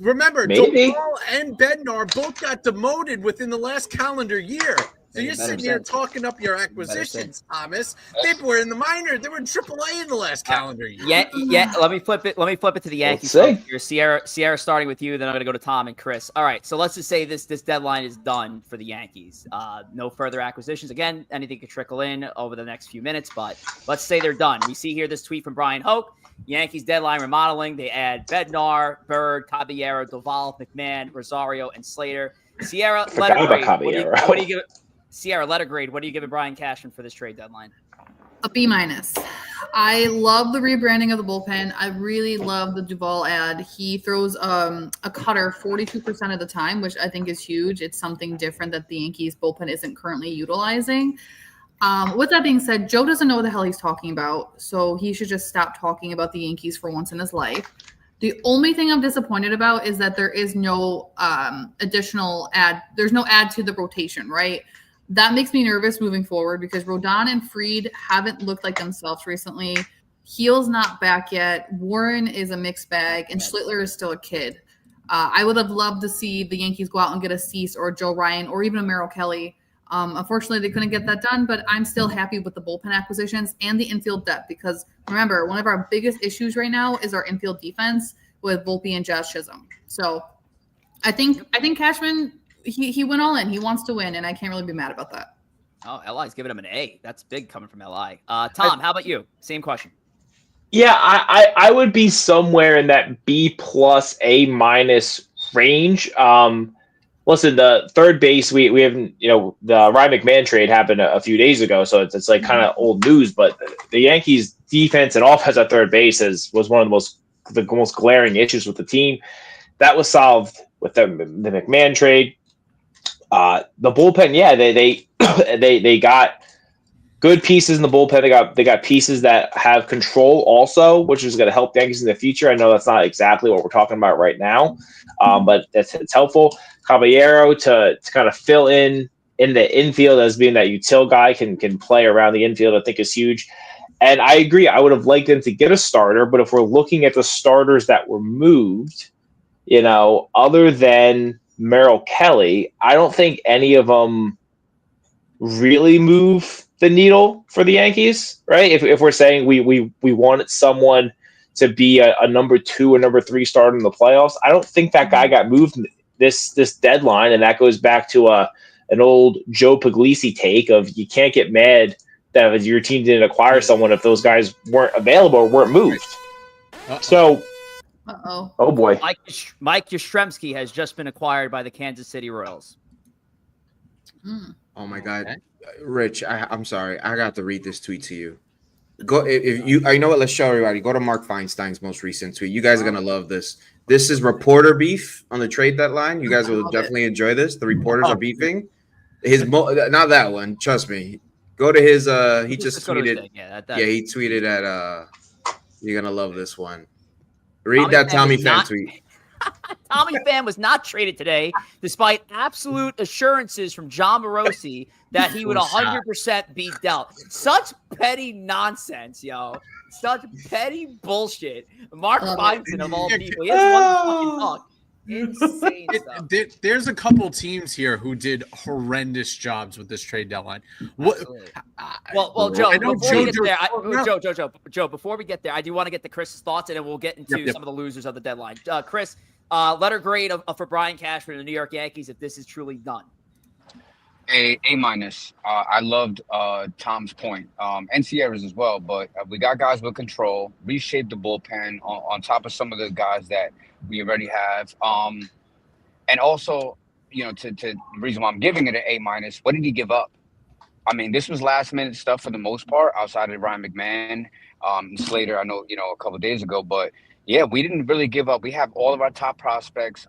Remember, Duvall and Bednar both got demoted within the last calendar year. So you're sitting here talking up your acquisitions, Thomas. They were in the minor. They were in AAA in the last calendar year. Yeah. Let me flip it to the Yankees. Ciarra, starting with you. Then I'm going to go to Tom and Chris. All right. So let's just say this deadline is done for the Yankees. No further acquisitions. Again, anything could trickle in over the next few minutes, but let's say they're done. We see here this tweet from Brian Hoke. Yankees deadline remodeling. They add Bednar, Bird, Caballero, Duvall, McMahon, Rosario, and Slater. Ciarra, letter grade. What do you give it? Ciarra, letter grade. What are you giving Brian Cashman for this trade deadline? A B-. I love the rebranding of the bullpen. I really love the Duvall ad. He throws a cutter 42% of the time, which I think is huge. It's something different that the Yankees bullpen isn't currently utilizing. With that being said, Joe doesn't know what the hell he's talking about, so he should just stop talking about the Yankees for once in his life. The only thing I'm disappointed about is that there is no additional ad. There's no add to the rotation, right? That makes me nervous moving forward because Rodon and Fried haven't looked like themselves recently. Heel's not back yet. Warren is a mixed bag, and Schlittler is still a kid. I would have loved to see the Yankees go out and get a Cease or a Joe Ryan or even a Merrill Kelly. Unfortunately, they couldn't get that done, but I'm still happy with the bullpen acquisitions and the infield depth because, remember, one of our biggest issues right now is our infield defense with Volpe and Jazz Chisholm. So I think Cashman – He went all in. He wants to win, and I can't really be mad about that. Oh, LI's giving him an A. That's big coming from LI. Tom, how about you? Same question. Yeah, I would be somewhere in that B+, A- range. Listen, the third base, we haven't, the Ryan McMahon trade happened a few days ago, so it's like kind of old news. But the Yankees' defense and offense at third base was one of the most glaring issues with the team. That was solved with the McMahon trade. The bullpen, yeah, they got good pieces in the bullpen. They got pieces that have control also, which is going to help the Yankees in the future. I know that's not exactly what we're talking about right now, but it's helpful. Caballero to kind of fill in the infield as being that util guy can play around the infield, I think is huge. And I agree. I would have liked them to get a starter, but if we're looking at the starters that were moved, other than Merrill Kelly, I don't think any of them really move the needle for the Yankees, right? If we're saying we wanted someone to be a number 2 or number 3 starter in the playoffs. I don't think that guy got moved this deadline, and that goes back to an old Joe Pugliese take of you can't get mad that your team didn't acquire someone if those guys weren't available or weren't moved. So, oh boy, Mike Yastrzemski has just been acquired by the Kansas City Royals. Oh my God, Rich, I'm sorry, I got to read this tweet to you. Go if you. You know what? Let's show everybody. Go to Mark Feinstein's most recent tweet. You guys are gonna love this. This is reporter beef on the trade deadline. You guys will definitely enjoy this. The reporters are beefing. Not that one. Trust me. Go to his. He just tweeted. He tweeted at. You're gonna love this one. Read that Tommy Fan tweet. Tommy Pham was not traded today, despite absolute assurances from John Morosi that he would 100% be dealt. Such petty nonsense, yo. Such petty bullshit. Mark Feinstein, of all people, he has one fucking talk. Insane stuff. There's a couple teams here who did horrendous jobs with this trade deadline. Well, Joe, before we get there, I do want to get to Chris's thoughts, and then we'll get into some of the losers of the deadline. Chris, letter grade for Brian Cashman and the New York Yankees if this is truly done. A minus. I loved Tom's point, and Ciarra's as well. But we got guys with control, reshaped the bullpen on top of some of the guys that we already have. And also, to the reason why I'm giving it an A minus. What did he give up? I mean, this was last minute stuff for the most part, outside of Ryan McMahon, Slater. I know a couple of days ago, but yeah, we didn't really give up. We have all of our top prospects.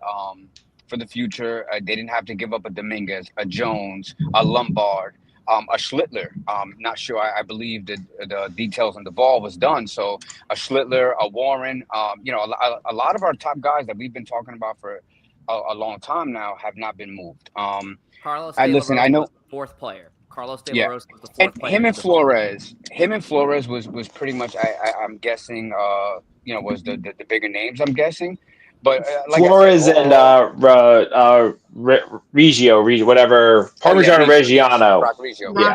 For the future, they didn't have to give up a Dominguez, a Jones, a Lombard, a Schlittler. Not sure. I believe that the details on the ball was done. So a Schlittler, a Warren, a lot of our top guys that we've been talking about for a long time now have not been moved. Carlos De La Rosa was the fourth player. Carlos De La Rosa was the fourth player. Him and Flores was pretty much. I'm guessing. Was the bigger names. I'm guessing. But Flores and Reggio, whatever, Parmigiano Reggiano.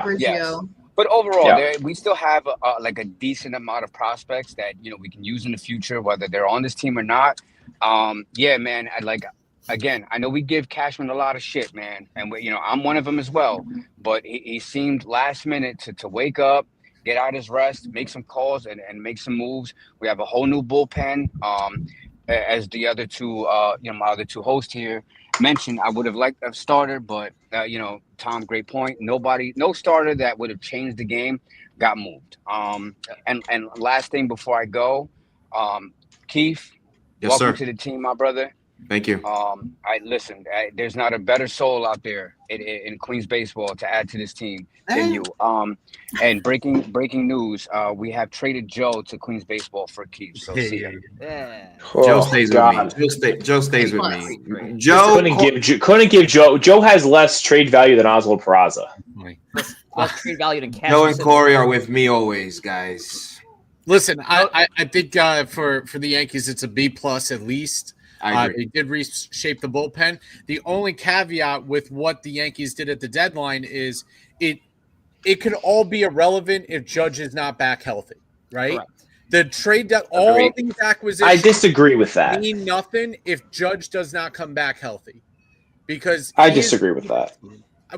Reggio. But overall, we still have a decent amount of prospects that we can use in the future, whether they're on this team or not. Man. Again, I know we give Cashman a lot of shit, man, and I'm one of them as well. But he seemed last minute to wake up, get out his rest, make some calls, and make some moves. We have a whole new bullpen. As the other two, my other two hosts here mentioned, I would have liked a starter, but Tom, great point. No starter that would have changed the game got moved. And last thing before I go, KEEF, welcome to the team, my brother. Thank you. There's not a better soul out there in Queens baseball to add to this team than you. And breaking news, we have traded Joe to Queens baseball for KEEF. So see ya. Yeah. Joe stays with me. Joe stays with me. Joe couldn't give Joe. Joe has less trade value than Oswald Peraza. Less trade value than Kansas. Joe and Corey are with me always, guys. Listen, I think for the Yankees, it's a B plus at least. They did reshape the bullpen. The only caveat with what the Yankees did at the deadline is it could all be irrelevant if Judge is not back healthy, right? Correct. The trade that all these acquisitions I disagree with that. Mean nothing if Judge does not come back healthy, because I disagree with that.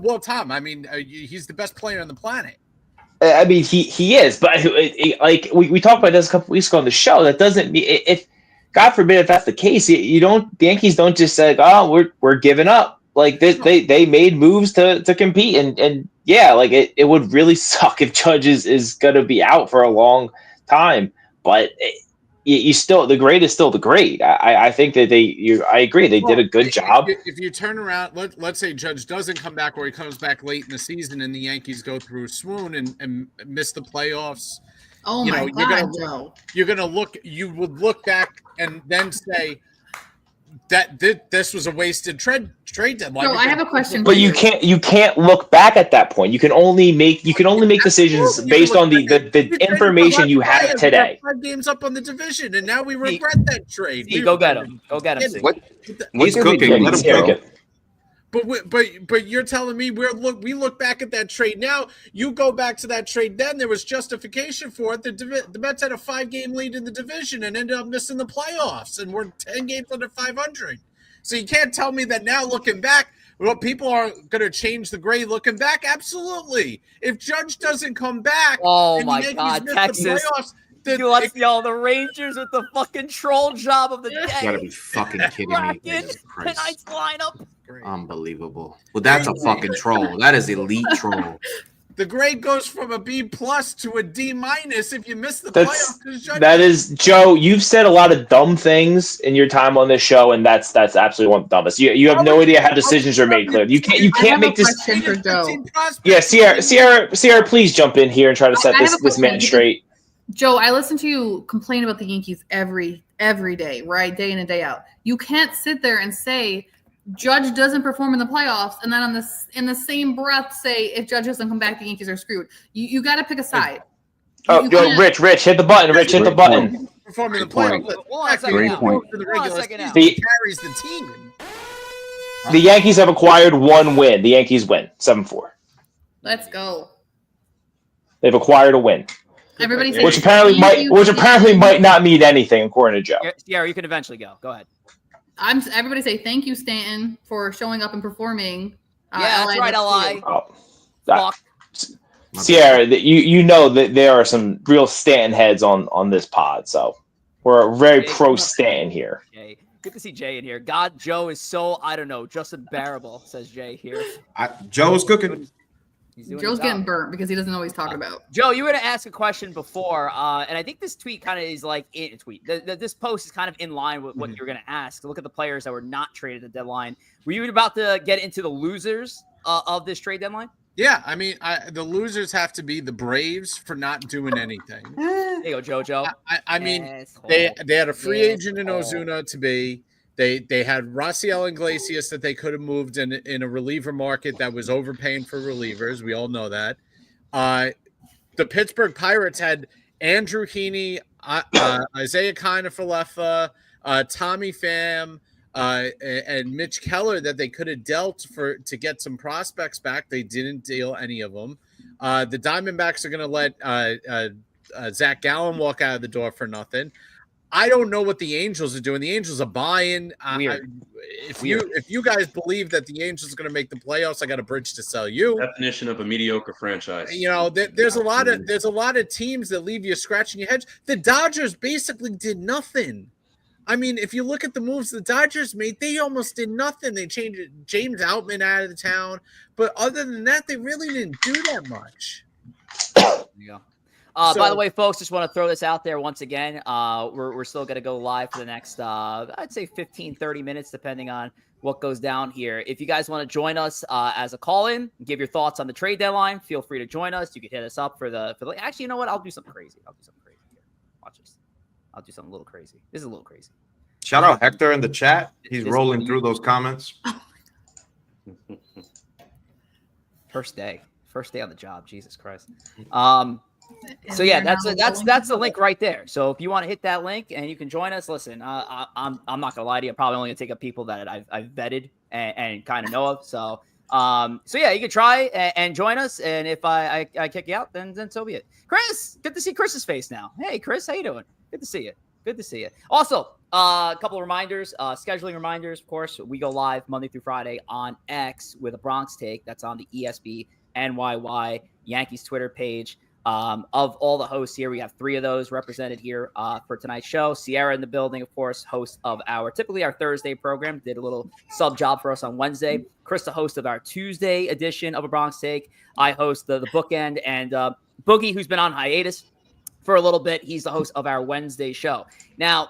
Well, Tom, I mean, he's the best player on the planet. I mean, he is, but we talked about this a couple weeks ago on the show. That doesn't mean if. God forbid if that's the case, the Yankees don't just say, "Oh, we're giving up." Like they made moves to compete, and it would really suck if Judge is going to be out for a long time. But you still, the grade is still the grade. I think that I agree they did a good job. If you turn around, let's say Judge doesn't come back, or he comes back late in the season, and the Yankees go through a swoon and miss the playoffs. Oh my God, Joe! You would look back and then say that this was a wasted trade deadline. So I have a question. But you can't look back at that point. You can only make decisions based on the information you have today. 5 games up on the division, and now we regret that trade. Go get him. Go get him. He's cooking. Let him go. But you're telling me we look back at that trade now. You go back to that trade then. There was justification for it. The Mets had a 5-game lead in the division and ended up missing the playoffs, and we're 10 games under 500. So you can't tell me that now looking back, well, people are going to change the grade looking back. Absolutely. If Judge doesn't come back, oh and my the Yankees God, miss Texas. the playoffs. The Rangers with the fucking troll job of the day. You gotta be fucking kidding me. Jesus Christ. Tonight's lineup. Unbelievable. Well, that's a fucking troll. That is elite troll. The grade goes from a B+ to a D- if you miss the playoffs. That is, Joe, you've said a lot of dumb things in your time on this show, and that's absolutely one of the dumbest. You have no idea how decisions are made clear. You can't make this. For Joe. Yeah, Ciarra, please jump in here and try to set this man straight. Joe, I listen to you complain about the Yankees every day, right? Day in and day out. You can't sit there and say Judge doesn't perform in the playoffs, and then in the same breath say if Judge doesn't come back, the Yankees are screwed. You got to pick a side. Rich, hit the button. Rich, hit the button. Perform in the playoffs. Great point. Carries the team. The Yankees have acquired 1 win. The Yankees win 7-4. Let's go. They've acquired a win. Everybody say which apparently might not mean anything, according to Joe. Yeah, you can eventually go. Go ahead. Everybody say thank you, Stanton, for showing up and performing. Yeah, that's right, Li. Ciarra, you know that there are some real Stanton heads on this pod, so we're very pro Stanton here. Jay. Good to see Jay in here. God, Joe is so, I don't know, just unbearable, says Jay here. Joe's cooking. Joe's getting burnt because he doesn't know what he's talking about. Joe, you were going to ask a question before, and I think this tweet kind of is like this post is kind of in line with what you're going to ask. Look at the players that were not traded at the deadline. Were you about to get into the losers of this trade deadline? Yeah, I mean, the losers have to be the Braves for not doing anything. There you go, JoJo. I mean, they had a free agent in Ozuna to be. They had Raciel Iglesias that they could have moved in a reliever market that was overpaying for relievers. We all know that. The Pittsburgh Pirates had Andrew Heaney, Isaiah Kiner-Falefa, Tommy Pham, and Mitch Keller that they could have dealt to get some prospects back. They didn't deal any of them. The Diamondbacks are going to let Zach Gallen walk out of the door for nothing. I don't know what the Angels are doing. The Angels are buying. If you guys believe that the Angels are going to make the playoffs, I got a bridge to sell you. Definition of a mediocre franchise. You know, there's a lot of teams that leave you scratching your head. The Dodgers basically did nothing. I mean, if you look at the moves the Dodgers made, they almost did nothing. They changed James Outman out of the town, but other than that, they really didn't do that much. Yeah. By the way, folks, just want to throw this out there once again. We're still going to go live for the next, I'd say 15, 30 minutes, depending on what goes down here. If you guys want to join us as a call-in, give your thoughts on the trade deadline, feel free to join us. You can hit us up for the actually, you know what? I'll do something crazy. Here. Watch this. I'll do something a little crazy. This is a little crazy. Shout out Hector in the chat. He's rolling through those comments. First day on the job. Jesus Christ. So yeah, that's the link right there. So if you want to hit that link and you can join us, listen, I'm not gonna lie to you. I'm probably only gonna take up people that I've vetted and kind of know of. So yeah, you can try and join us. And if I kick you out, then so be it. Chris, good to see Chris's face now. Hey, Chris, how you doing? Good to see you. Good to see you. Also, a couple of reminders, scheduling reminders. Of course, we go live Monday through Friday on X with a Bronx Take. That's on the ESB NYY Yankees Twitter page. Of all the hosts here, we have 3 of those represented here for tonight's show. Ciarra in the building, of course, host of typically our Thursday program, did a little sub job for us on Wednesday. Chris, the host of our Tuesday edition of A Bronx Take. I host the bookend, and Boogie, who's been on hiatus for a little bit, he's the host of our Wednesday show. Now,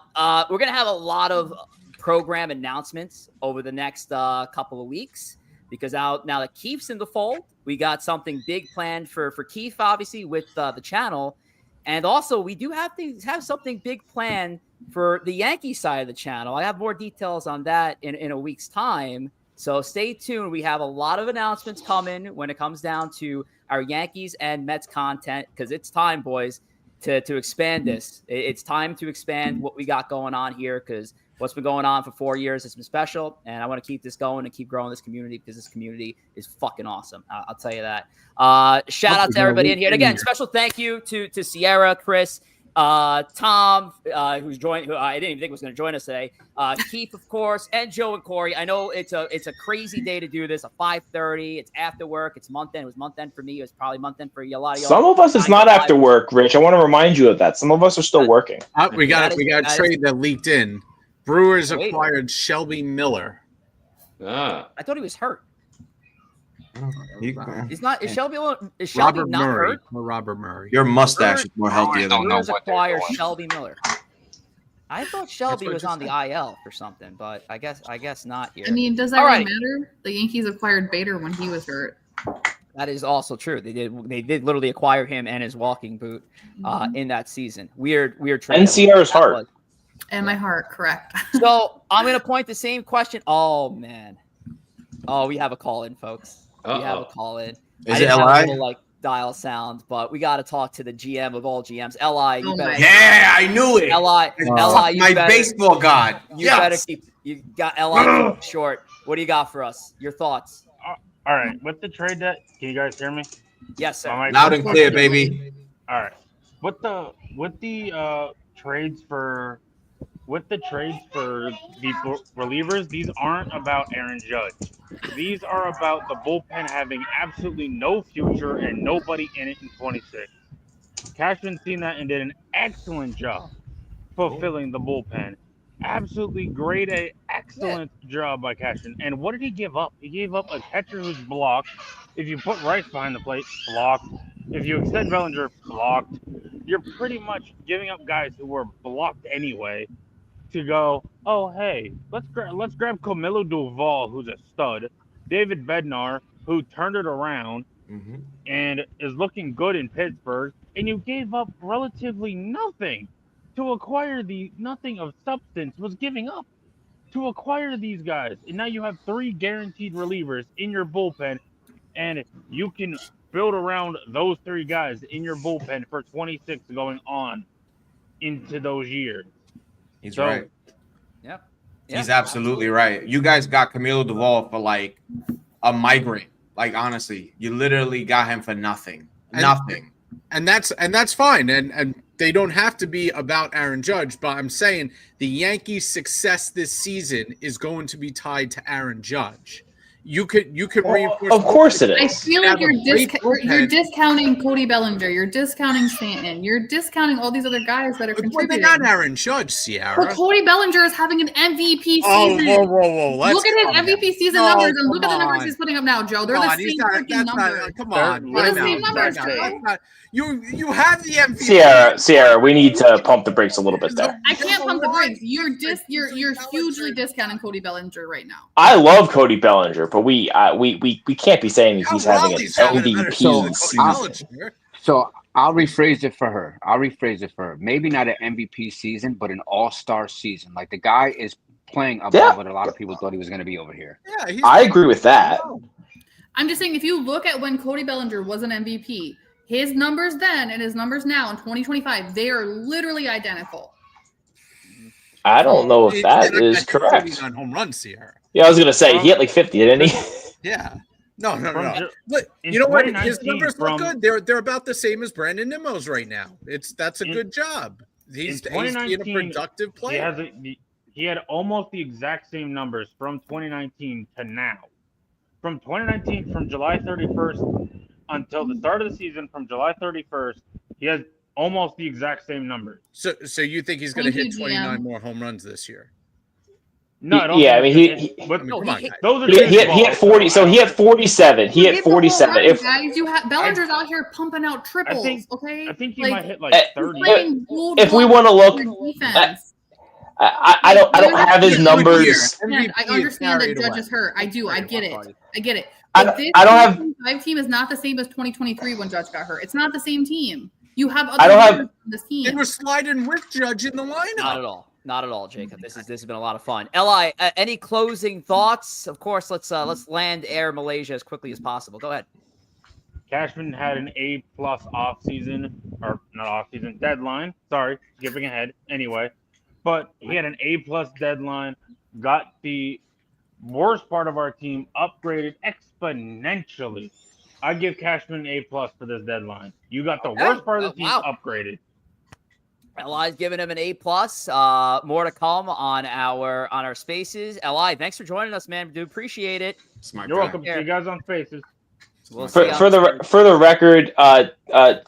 we're going to have a lot of program announcements over the next couple of weeks. Because now that KEEF's in the fold, we got something big planned for KEEF, obviously, with the channel. And also, we do have to have something big planned for the Yankee side of the channel. I have more details on that in a week's time. So stay tuned. We have a lot of announcements coming when it comes down to our Yankees and Mets content, because it's time, boys, to expand this. It's time to expand what we got going on here, because what's been going on for 4 years has been special, and I want to keep this going and keep growing this community because this community is fucking awesome. I'll tell you that. Shout out to everybody in here. And again, special thank you to Ciarra, Chris, Tom, who's joined, who I didn't even think was going to join us today. KEEF, of course, and Joe and Corey. I know it's a crazy day to do this. A 5:30. It's after work. It's month end. It was month end for me. It was probably month end for a lot of y'all. Some of us, it's not after work, Rich. I want to remind you of that. Some of us are still working. We got a trade that leaked in. Brewers acquired Shelby Miller. I thought he was hurt. He's not. Is Shelby Robert not Murray. hurt? Robert Murray. Your mustache is more healthier than Brewers yours. acquired Shelby Miller. I thought Shelby was on the IL for something, but I guess not here. I mean, does that really matter? The Yankees acquired Bader when he was hurt. That is also true. They did literally acquire him and his walking boot in that season. Weird trade. And Ciarra's heart. And my heart, correct. So I'm going to point the same question. Oh, man. Oh, we have a call in, folks. We have a call in. Is it LI? Little, dial sound, but we got to talk to the GM of all GMs. LI, you better. Yeah, I knew it. LI, you my better, baseball god. You better keep. You got LI short. What do you got for us? Your thoughts? All right. With the trade that, can you guys hear me? Yes, sir. Loud and clear, baby. All right. With the trades for the relievers, these aren't about Aaron Judge. These are about the bullpen having absolutely no future and nobody in it in 26. Cashman seen that and did an excellent job fulfilling the bullpen. Absolutely great, excellent job by Cashman. And what did he give up? He gave up a catcher who's blocked. If you put Rice behind the plate, blocked. If you extend Bellinger, blocked. You're pretty much giving up guys who were blocked anyway to go, oh, hey, let's grab Camilo Doval, who's a stud, David Bednar, who turned it around and is looking good in Pittsburgh, and you gave up relatively nothing to acquire nothing of substance was giving up to acquire these guys. And now you have 3 guaranteed relievers in your bullpen, and you can build around those 3 guys in your bullpen for 26 going on into those years. He's right. Yep. He's absolutely right. You guys got Camilo Doval for like a migrant. Like, honestly, you literally got him for nothing. Nothing. And that's fine. And they don't have to be about Aaron Judge, but I'm saying the Yankees' success this season is going to be tied to Aaron Judge. You could reinforce. Of course it is. I feel like you're discounting Cody Bellinger. You're discounting Stanton. You're discounting all these other guys that are contributing. They got Aaron Judge, Ciarra. But Cody Bellinger is having an MVP season. Whoa. Look at his MVP season numbers and look at the numbers he's putting up now, Joe. They're the same freaking numbers. Come on. They're the same numbers, Joe. You have the MVP. Ciarra, we need to pump the brakes a little bit there. I can't pump the brakes. You're hugely discounting Cody Bellinger right now. I love Cody Bellinger, but we can't be saying he's having an MVP season. So I'll rephrase it for her. Maybe not an MVP season, but an all-star season. Like, the guy is playing above what a lot of people thought he was going to be over here. Yeah, I agree with that. I'm just saying, if you look at when Cody Bellinger was an MVP, his numbers then and his numbers now in 2025, they are literally identical. I don't know if that is correct. On home runs, Ciarra. Yeah, I was gonna say he hit like 50, didn't he? Yeah. No. But you know what? His numbers look good. They're about the same as Brandon Nimmo's right now. That's a good job. He's being a productive player. He had almost the exact same numbers from 2019 to now. From 2019, from July 31st until the start of the season, from July 31st, he has almost the exact same numbers. So you think he's going to hit 29 more home runs this year? No, I don't. Yeah, I mean he had 40. So he had 47. He had 47. If guys, you have Bellinger's out here pumping out triples. I think he might hit like 30. If we want to look, I don't have his numbers. I understand that Judge is hurt. I do. I get it. I don't have. 5 team is not the same as 2023 when Judge got hurt. It's not the same team. You have other players on this team. They were sliding with Judge in the lineup. Not at all, Jacob. This has been a lot of fun. Li, any closing thoughts? Of course, let's land air Malaysia as quickly as possible. Go ahead. Cashman had an A+ off season, or not off season, deadline. Sorry, skipping ahead. Anyway, but he had an A+ deadline, got the worst part of our team upgraded exponentially. I give Cashman an A+ for this deadline. You got the worst part of the team upgraded. Li's giving him an A+. More to come on our spaces. Li, thanks for joining us, man. Do appreciate it. You're welcome. See you guys on Spaces. We'll For the record,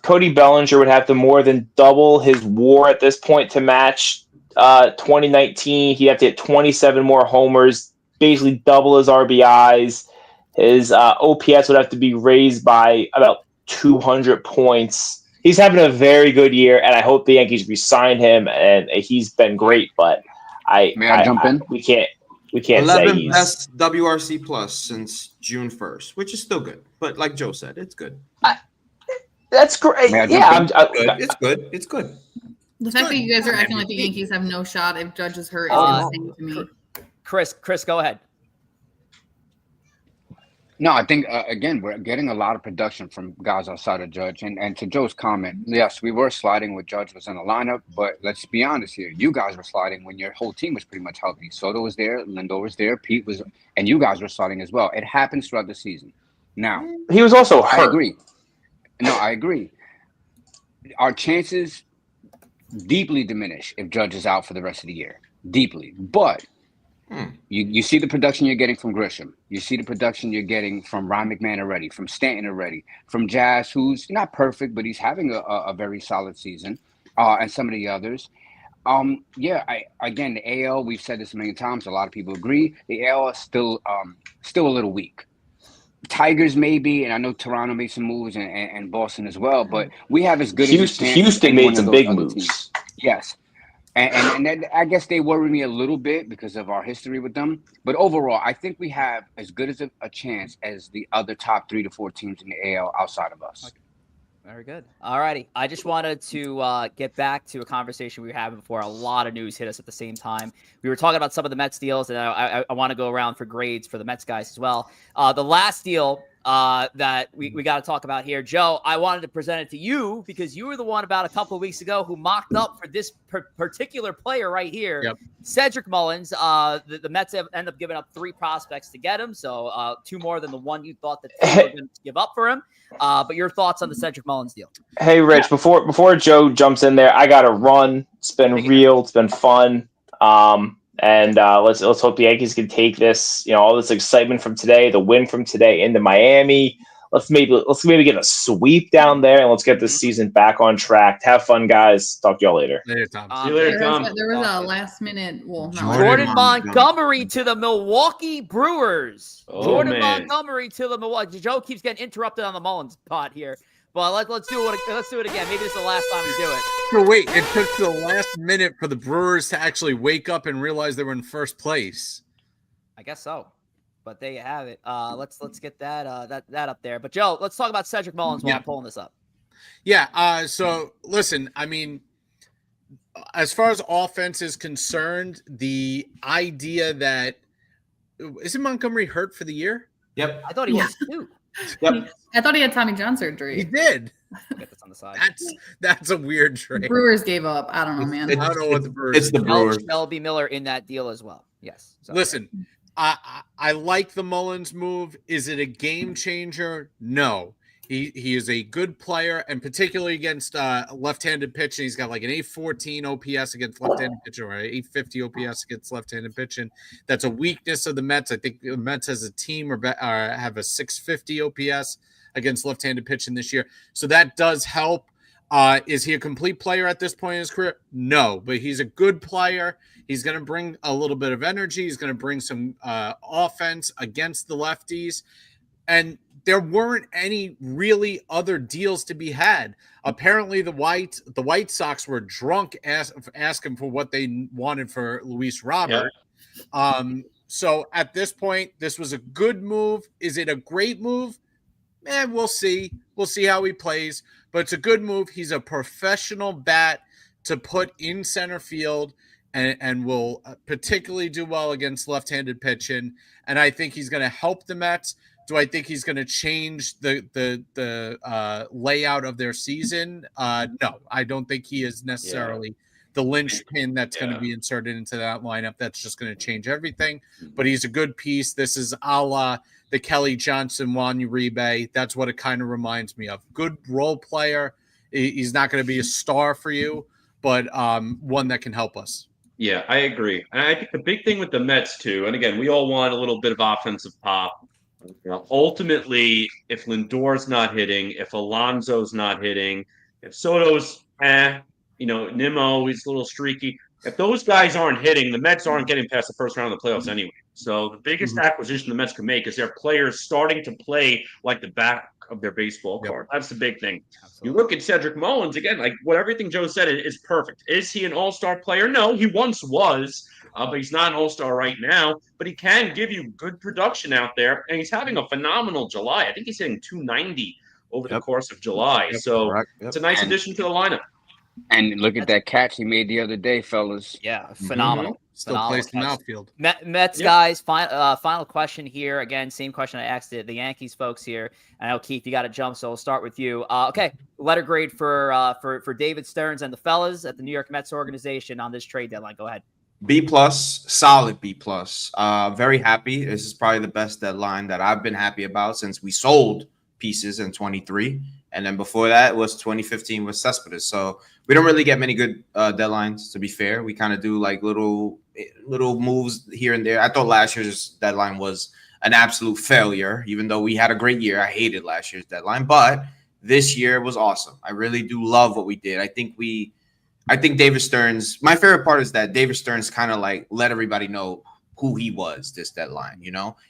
Cody Bellinger would have to more than double his WAR at this point to match 2019. He'd have to hit 27 more homers, basically double his RBIs. His OPS would have to be raised by about 200 points. He's having a very good year, and I hope the Yankees re-sign him. And he's been great, but I jump in? We can't 11 say he's best WRC plus since June 1st, which is still good. But like Joe said, it's good. That's great. Yeah, it's good. It's good. The fact that you guys are acting like the Yankees have no shot if Judge is hurt is insane to me. Chris, go ahead. No, I think, again, we're getting a lot of production from guys outside of Judge. And to Joe's comment, yes, we were sliding when Judge was in the lineup, but let's be honest here. You guys were sliding when your whole team was pretty much healthy. Soto was there, Lindor was there, Pete was, and you guys were sliding as well. It happens throughout the season. Now, he was also hurt. I agree. No, I agree. Our chances deeply diminish if Judge is out for the rest of the year. Deeply. But you see the production you're getting from Grisham. You see the production you're getting from Ron McMahon already, from Stanton already, from Jazz, who's not perfect, but he's having a very solid season, and some of the others. Again, the AL, we've said this a million times. A lot of people agree. The AL is still a little weak. Tigers maybe, and I know Toronto made some moves and Boston as well, but we have as good Houston made some big moves. Teams. Yes. And then I guess they worry me a little bit because of our history with them. But overall, I think we have as good as a chance as the other top 3 to 4 teams in the AL outside of us. Very good. All righty. I just wanted to get back to a conversation we were having before a lot of news hit us at the same time. We were talking about some of the Mets deals, and I want to go around for grades for the Mets guys as well. The last deal that we got to talk about here, Joe, I wanted to present it to you because you were the one about a couple of weeks ago who mocked up for this particular player right here, Cedric Mullins. The Mets end up giving up 3 prospects to get him, so 2 more than the one you thought that they were going to give up for him. But your thoughts on the Cedric Mullins deal? Hey, Rich, before Joe jumps in there, I got to run. It's been real. It's been fun. And let's hope the Yankees can take this, all this excitement from today, the win from today into Miami. Let's maybe get a sweep down there, and let's get this season back on track. Have fun, guys. Talk to y'all later. Later, Tom. See you later, Tom. There was a last minute. Jordan Montgomery to the Milwaukee Brewers. Jordan Montgomery to the Milwaukee. Joe keeps getting interrupted on the Mullins pot here. But let's do it again. Maybe this is the last time we do it. So wait, it took the last minute for the Brewers to actually wake up and realize they were in first place. I guess so. But there you have it. Let's get that up there. But Joe, let's talk about Cedric Mullins while I'm pulling this up. Yeah. So listen, I mean, as far as offense is concerned, the idea that isn't Montgomery hurt for the year? Yep. I thought he was too. Yep. I thought he had Tommy John surgery. He did. Get this on the side. That's a weird trade. The Brewers gave up. I don't know, man. I don't know what the Brewers. It's the Brewers. LB Miller in that deal as well. Yes. So. Listen, I like the Mullins move. Is it a game changer? No. He is a good player, and particularly against left-handed pitching. He's got like an 814 OPS against left-handed pitching, or 850 OPS against left-handed pitching. That's a weakness of the Mets. I think the Mets as a team have a 650 OPS against left-handed pitching this year. So that does help. Is he a complete player at this point in his career? No, but he's a good player. He's going to bring a little bit of energy. He's going to bring some offense against the lefties. And there weren't any really other deals to be had. Apparently, the White Sox were drunk asking for what they wanted for Luis Robert. Yeah. So at this point, this was a good move. Is it a great move? We'll see. We'll see how he plays. But it's a good move. He's a professional bat to put in center field and will particularly do well against left-handed pitching. And I think he's going to help the Mets. Do I think he's going to change the layout of their season? No, I don't think he is necessarily the linchpin that's going to be inserted into that lineup. That's just going to change everything. But he's a good piece. This is a la the Kelly Johnson, Juan Uribe. That's what it kind of reminds me of. Good role player. He's not going to be a star for you, but one that can help us. Yeah, I agree. And I think the big thing with the Mets, too, and again, we all want a little bit of offensive pop. Ultimately, if Lindor's not hitting, if Alonso's not hitting, if Soto's Nimmo, he's a little streaky. If those guys aren't hitting, the Mets aren't getting past the first round of the playoffs anyway. So the biggest acquisition the Mets can make is their players starting to play like the back of their baseball card. That's the big thing. Absolutely. You look at Cedric Mullins, again, like what everything Joe said is perfect. Is he an all-star player? No, he once was, but he's not an all-star right now. But he can give you good production out there, and he's having a phenomenal July. I think he's hitting 290 over the course of July. So it's a nice addition to the lineup. And look at that catch he made the other day, fellas. Yeah, phenomenal. Still plays in the outfield. Mets guys, final question here. Again, same question I asked the Yankees folks here. I know, Keith, you got to jump, so we'll start with you. Okay, letter grade for David Stearns and the fellas at the New York Mets organization on this trade deadline. Go ahead. B+, solid B+. Very happy. This is probably the best deadline that I've been happy about since we sold pieces in 23. And then before that was 2015 with Cespedes. So we don't really get many good deadlines, to be fair. We kind of do like little moves here and there. I thought last year's deadline was an absolute failure, even though we had a great year. I hated last year's deadline, but this year was awesome. I really do love what we did. I think David Stearns, my favorite part is that David Stearns kind of like let everybody know who he was this deadline,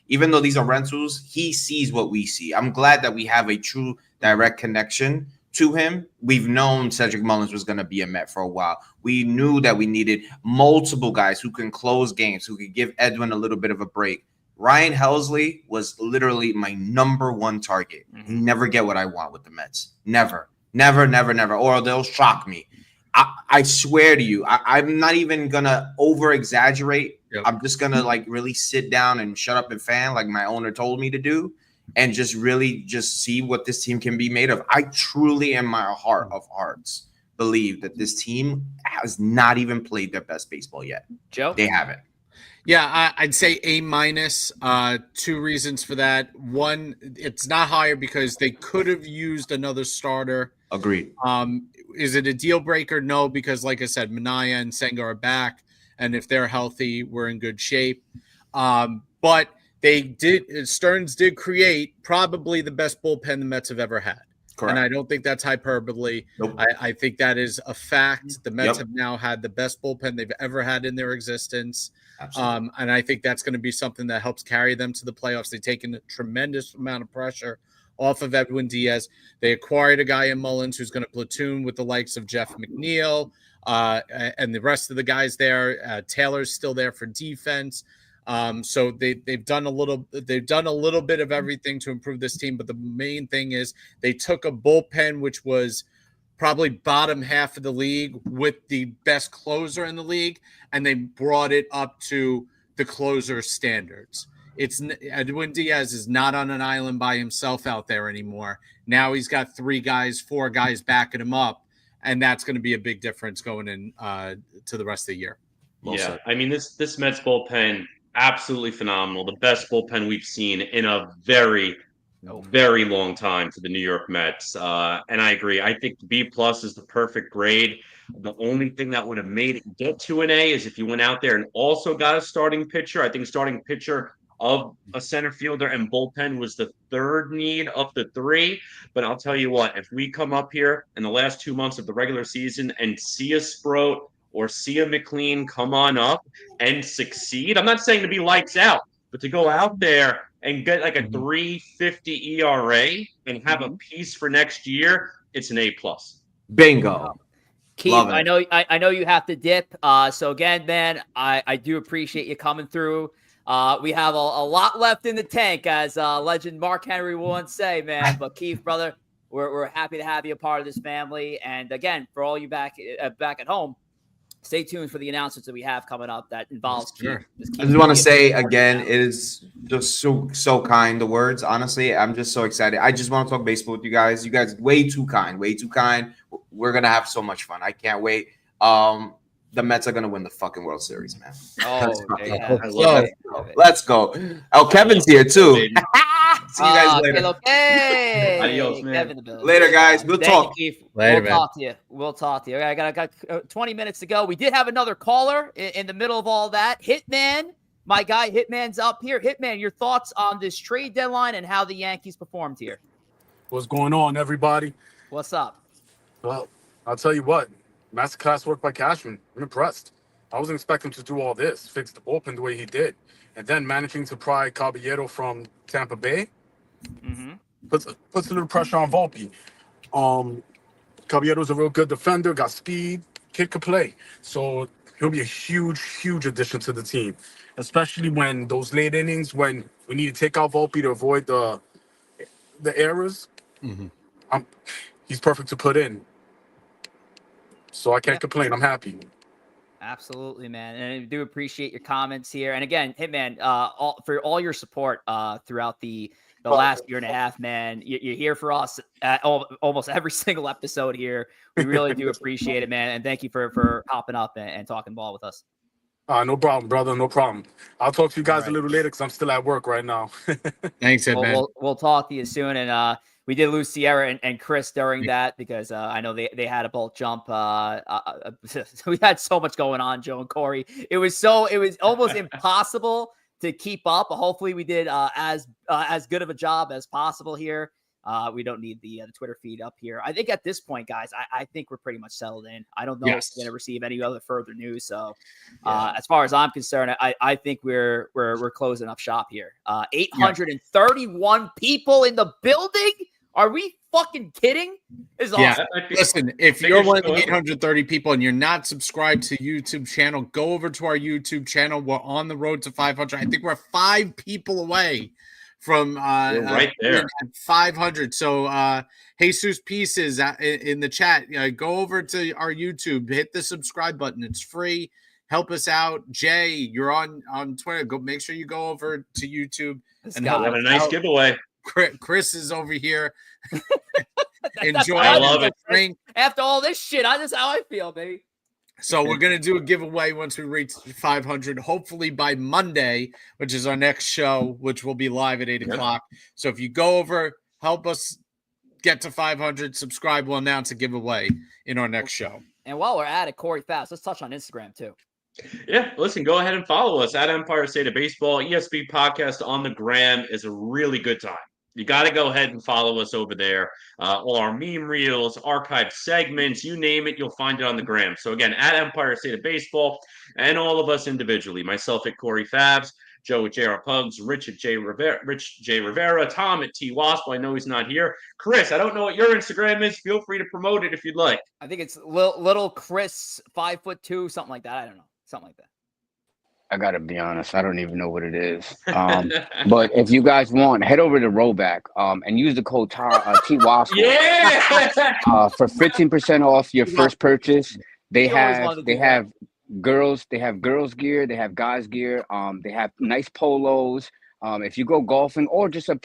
even though these are rentals, he sees what we see. I'm glad that we have a true direct connection to him. We've known Cedric Mullins was going to be a Met for a while. We knew that we needed multiple guys who can close games, who could give Edwin a little bit of a break. Ryan Helsley was literally my number one target. Never get what I want with the Mets. Never, or they'll shock me. I swear to you, I'm not even going to over-exaggerate. Yep. I'm just going to like really sit down and shut up and fan like my owner told me to do and just really just see what this team can be made of. I truly, in my heart of hearts, believe that this team has not even played their best baseball yet. Joe? They haven't. Yeah, I'd say A-. Two reasons for that. One, it's not higher because they could have used another starter. Agreed. Is it a deal breaker? No, because like I said, Minaya and Senga are back, and if they're healthy, we're in good shape. But Stearns did create probably the best bullpen the Mets have ever had. Correct. And I don't think that's hyperbole. Nope. I think that is a fact. The Mets have now had the best bullpen they've ever had in their existence. And I think that's going to be something that helps carry them to the playoffs. They've taken a tremendous amount of pressure off of Edwin Diaz. They acquired a guy in Mullins who's going to platoon with the likes of Jeff McNeil and the rest of the guys there. Taylor's still there for defense. So they've done a little bit of everything to improve this team. But the main thing is they took a bullpen, which was probably bottom half of the league with the best closer in the league, and they brought it up to the closer standards. Edwin Diaz is not on an island by himself out there anymore. Now he's got 4 guys backing him up, and that's going to be a big difference going in to the rest of the year. Yeah, I mean this Mets bullpen, absolutely phenomenal. The best bullpen we've seen in a very long time for the New York Mets. And I agree. I think B+ is the perfect grade. The only thing that would have made it get to an A is if you went out there and also got a starting pitcher. I think starting pitcher of a center fielder and bullpen was the third need of the 3. But I'll tell you what, if we come up here in the last 2 months of the regular season and see a Sproat or see a McLean come on up and succeed, I'm not saying to be lights out, but to go out there and get like a 3.50 ERA and have a piece for next year, it's an A+. Bingo. Keith, I know you have to dip. So again, man, I do appreciate you coming through. We have a lot left in the tank, as legend Mark Henry will once say, man. But Keith, brother, we're happy to have you a part of this family. And again, for all you back at home, stay tuned for the announcements that we have coming up that involves Keith. I just want to say again, it is just so kind, the words. Honestly, I'm just so excited. I just want to talk baseball with you guys. You guys way too kind. We're going to have so much fun. I can't wait. the Mets are gonna win the fucking World Series, man. Oh, Let's go. Oh, Kevin's here too. See you guys later. Adios, man. Kevin the Bill. Later, guys. We'll Thank talk. you, Keith. Later, We'll man. talk to you. We'll talk to you. I got 20 minutes to go. We did have another caller in the middle of all that. Hitman, my guy, Hitman's up here. Hitman, your thoughts on this trade deadline and how the Yankees performed here? What's going on, everybody? What's up? Well, I'll tell you what. Masterclass work by Cashman. I'm impressed. I wasn't expecting him to do all this, fix the bullpen the way he did, and then managing to pry Caballero from Tampa Bay puts a little pressure on Volpe. Caballero's a real good defender, got speed, kid could play. So he'll be a huge addition to the team, especially when those late innings, when we need to take out Volpe to avoid the errors. He's perfect to put in. So I can't complain. I'm happy. Absolutely, man. And I do appreciate your comments here. And again, Hitman, for all your support throughout the last year and a half, man. You're here for us at almost every single episode here. We really do appreciate it, man. And thank you for hopping up and talking ball with us. No problem, brother. No problem. I'll talk to you guys a little later because I'm still at work right now. Thanks, Hitman. We'll talk to you soon. And we did lose Ciarra and Chris during that because I know they had a bolt jump. We had so much going on, Joe and Corey. It was almost impossible to keep up. Hopefully we did as good of a job as possible here. We don't need the Twitter feed up here. I think at this point, guys, I think we're pretty much settled in. I don't know if we're going to receive any other further news. So as far as I'm concerned, I think we're closing up shop here. 831 people in the building. Are we fucking kidding? Is awesome. Listen, if you're one of the 830 people and you're not subscribed to YouTube channel, go over to our YouTube channel. We're on the road to 500. I think we're 5 people away from right there 500. So Jesus Pieces in the chat, go over to our YouTube, hit the subscribe button. It's free. Help us out. Jay, you're on Twitter. Go make sure you go over to YouTube and help. Have a nice giveaway. Chris is over here. Enjoy. I love it. Drink. After all this shit, that's how I feel, baby. So we're going to do a giveaway once we reach 500, hopefully by Monday, which is our next show, which will be live at 8 o'clock. So if you go over, help us get to 500, subscribe, we'll announce a giveaway in our next show. And while we're at it, Corey Favs, let's touch on Instagram too. Yeah, listen, go ahead and follow us at Empire State of Baseball. ESB Podcast on the gram is a really good time. You got to go ahead and follow us over there. All our meme reels, archived segments, you name it, you'll find it on the gram. So again, at Empire State of Baseball, and all of us individually, myself at Corey Favs, Joe at JR Pugs, Rich J. Rivera, Tom at T Waspil. I know he's not here. Chris, I don't know what your Instagram is. Feel free to promote it if you'd like. I think it's little Chris 5'2", something like that. I don't know. Something like that. I gotta be honest, I don't even know what it is. But if you guys want, head over to Rollback and use the code TWASP for 15% off your first purchase. They have girls gear, they have guys gear, they have nice polos. If you go golfing or just an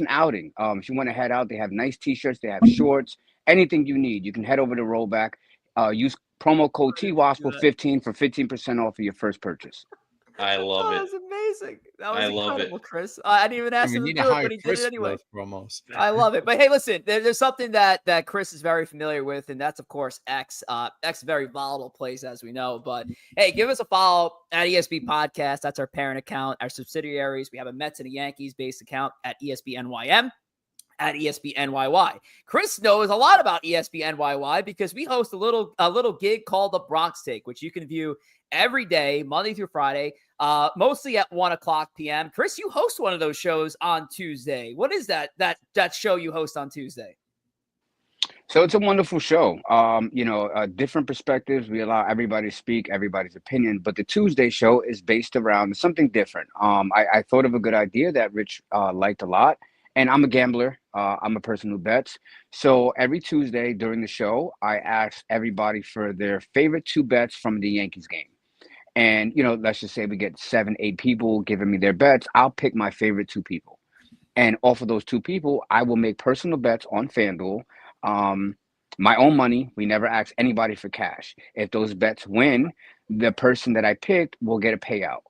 outing, if you want to head out, they have nice t-shirts, they have shorts, anything you need. You can head over to Rollback. Use promo code TWASP15 for 15% off of your first purchase. I love it. That was amazing. That was incredible, Chris. I didn't even ask him to do it, but he did it anyway. Promos. I love it. But hey, listen, there's something that Chris is very familiar with, and that's, of course, X. X, very volatile place, as we know. But hey, give us a follow at ESB Podcast. That's our parent account. Our subsidiaries, we have a Mets and a Yankees based account at ESBNYM. At ESPNYY. Chris knows a lot about ESPNYY because we host a little gig called the Bronx Take, which you can view every day, Monday through Friday, mostly at 1:00 p.m. Chris, you host one of those shows on Tuesday. What is that show you host on Tuesday? So it's a wonderful show. Different perspectives. We allow everybody to speak, everybody's opinion. But the Tuesday show is based around something different. I thought of a good idea that Rich liked a lot. And I'm a gambler. I'm a person who bets. So every Tuesday during the show, I ask everybody for their favorite 2 bets from the Yankees game. And, let's just say we get 7, 8 people giving me their bets. I'll pick my favorite 2 people. And off of those 2 people, I will make personal bets on FanDuel. my own money. We never ask anybody for cash. If those bets win, the person that I picked will get a payout.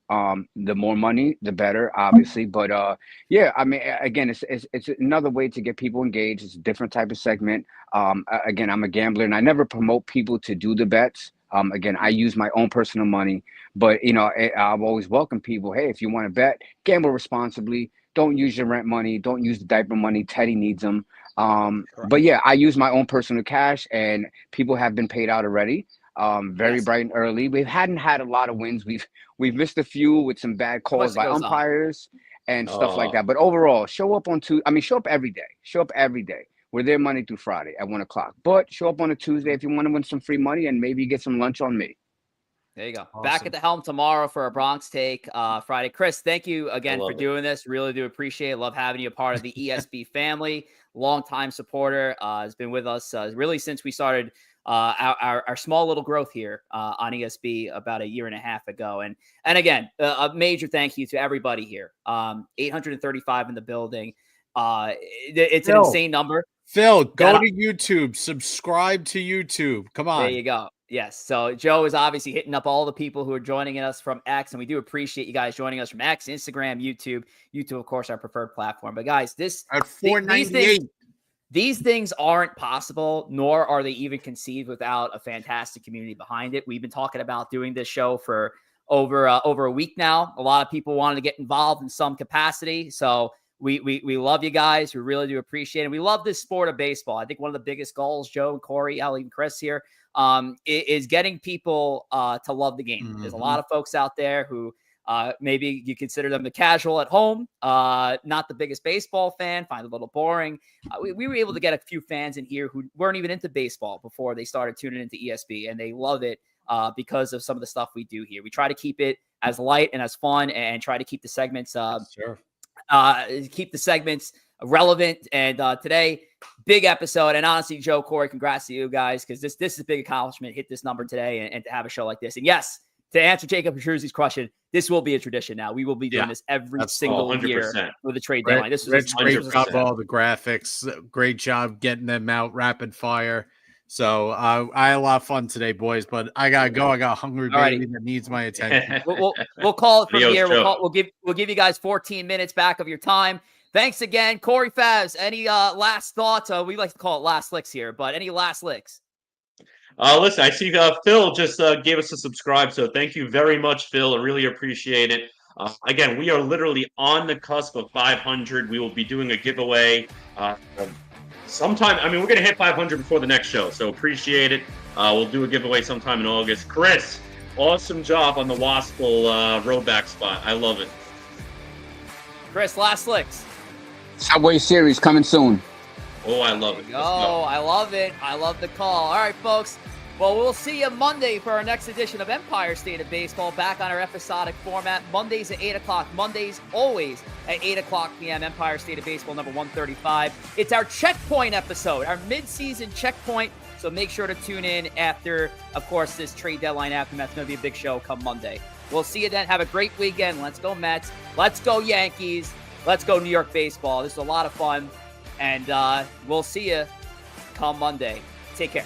The more money, the better, obviously. But yeah, I mean, again, it's another way to get people engaged. It's a different type of segment. Again, I'm a gambler, and I never promote people to do the bets. Again, I use my own personal money, but you know, I've always welcomed people. Hey, if you want to bet, gamble responsibly. Don't use your rent money. Don't use the diaper money. Teddy needs them. But yeah, I use my own personal cash, and people have been paid out already. Very bright and early. We hadn't had a lot of wins. We've missed a few with some bad calls by umpires and stuff like that. But overall, show up every day. Show up every day. We're there Monday through Friday at 1 o'clock. But show up on a Tuesday if you want to win some free money and maybe get some lunch on me. There you go. Awesome. Back at the helm tomorrow for a Bronx Take Friday. Chris, thank you again for doing this. Really do appreciate it. Love having you a part of the ESB family. Longtime supporter. Has been with us really since we started our small little growth here on ESB about a year and a half ago. And again, a major thank you to everybody here. 835 in the building. It's an insane number. Phil, go to YouTube. Subscribe to YouTube. Come on. There you go. Yes. So Joe is obviously hitting up all the people who are joining us from X, and we do appreciate you guys joining us from X, Instagram, YouTube. YouTube, of course, our preferred platform. But guys, at 498. These things aren't possible, nor are they even conceived without a fantastic community behind it. We've been talking about doing this show for over a week now. A lot of people wanted to get involved in some capacity. So we love you guys. We really do appreciate it. We love this sport of baseball. I think one of the biggest goals, Joe and Corey, Ali and Chris here, is getting people to love the game. There's a lot of folks out there who maybe you consider them the casual at home, not the biggest baseball fan, find it a little boring. We were able to get a few fans in here who weren't even into baseball before they started tuning into ESB, and they love it because of some of the stuff we do here. We try to keep it as light and as fun, and try to keep the segments relevant. And today, big episode. And honestly, Joe, Corey, congrats to you guys, because this is a big accomplishment. Hit this number today, and to have a show like this. And yes, to answer Jacob Petruzzi's question, this will be a tradition now. We will be doing this every single year with the trade deadline. This was great job of all the graphics. Great job getting them out rapid fire. So I had a lot of fun today, boys. But I gotta go. I got a hungry baby that needs my attention. We'll call it from here. We'll give you guys 14 minutes back of your time. Thanks again, Corey, Favs. Any last thoughts? We like to call it last licks here, but any last licks? Listen, I see Phil just gave us a subscribe, so thank you very much, Phil. I really appreciate it. Again, we are literally on the cusp of 500. We will be doing a giveaway sometime. I mean, we're going to hit 500 before the next show, so appreciate it. We'll do a giveaway sometime in August. Chris, awesome job on the Wospil rollback spot. I love it. Chris, last licks. Subway Series coming soon. Oh, I love it. Oh, I love it. I love the call. All right, folks. Well, we'll see you Monday for our next edition of Empire State of Baseball, back on our episodic format. Mondays at 8 o'clock. Mondays always at 8 o'clock p.m. Empire State of Baseball number 135. It's our checkpoint episode, our mid-season checkpoint. So make sure to tune in after, of course, this trade deadline aftermath. It's going to be a big show come Monday. We'll see you then. Have a great weekend. Let's go Mets. Let's go Yankees. Let's go New York baseball. This is a lot of fun. And we'll see you come Monday. Take care.